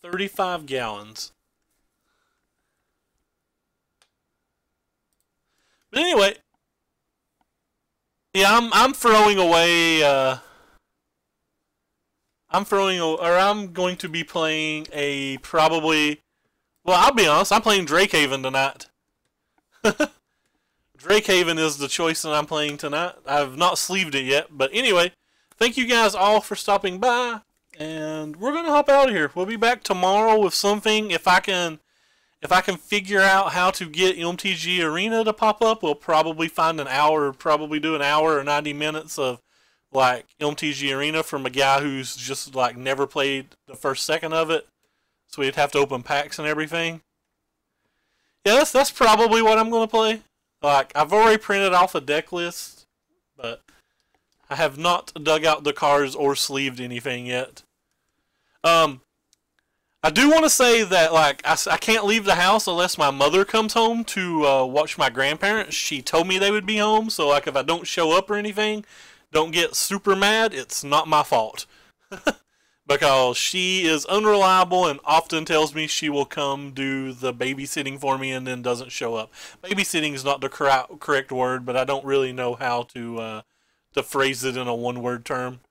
35 gallons. But anyway, yeah, I'm throwing away. I'm going to be playing a probably. Well, I'll be honest. I'm playing Drakehaven tonight. Drakehaven is the choice that I'm playing tonight. I've not sleeved it yet, but anyway, thank you guys all for stopping by. And we're gonna hop out of here. We'll be back tomorrow with something. If I can figure out how to get MTG Arena to pop up, we'll probably find an hour, probably do an hour or 90 minutes of like MTG Arena from a guy who's just like never played the first second of it. So we'd have to open packs and everything. Yeah, that's probably what I'm gonna play. Like I've already printed off a deck list, but I have not dug out the cards or sleeved anything yet. I do want to say that like I can't leave the house unless my mother comes home to watch my grandparents. She told me they would be home, so like if I don't show up or anything, don't get super mad. It's not my fault. Because she is unreliable and often tells me she will come do the babysitting for me and then doesn't show up. Babysitting is not the correct word, but I don't really know how to phrase it in a one-word term.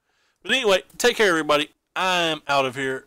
But anyway, take care, everybody. I'm out of here.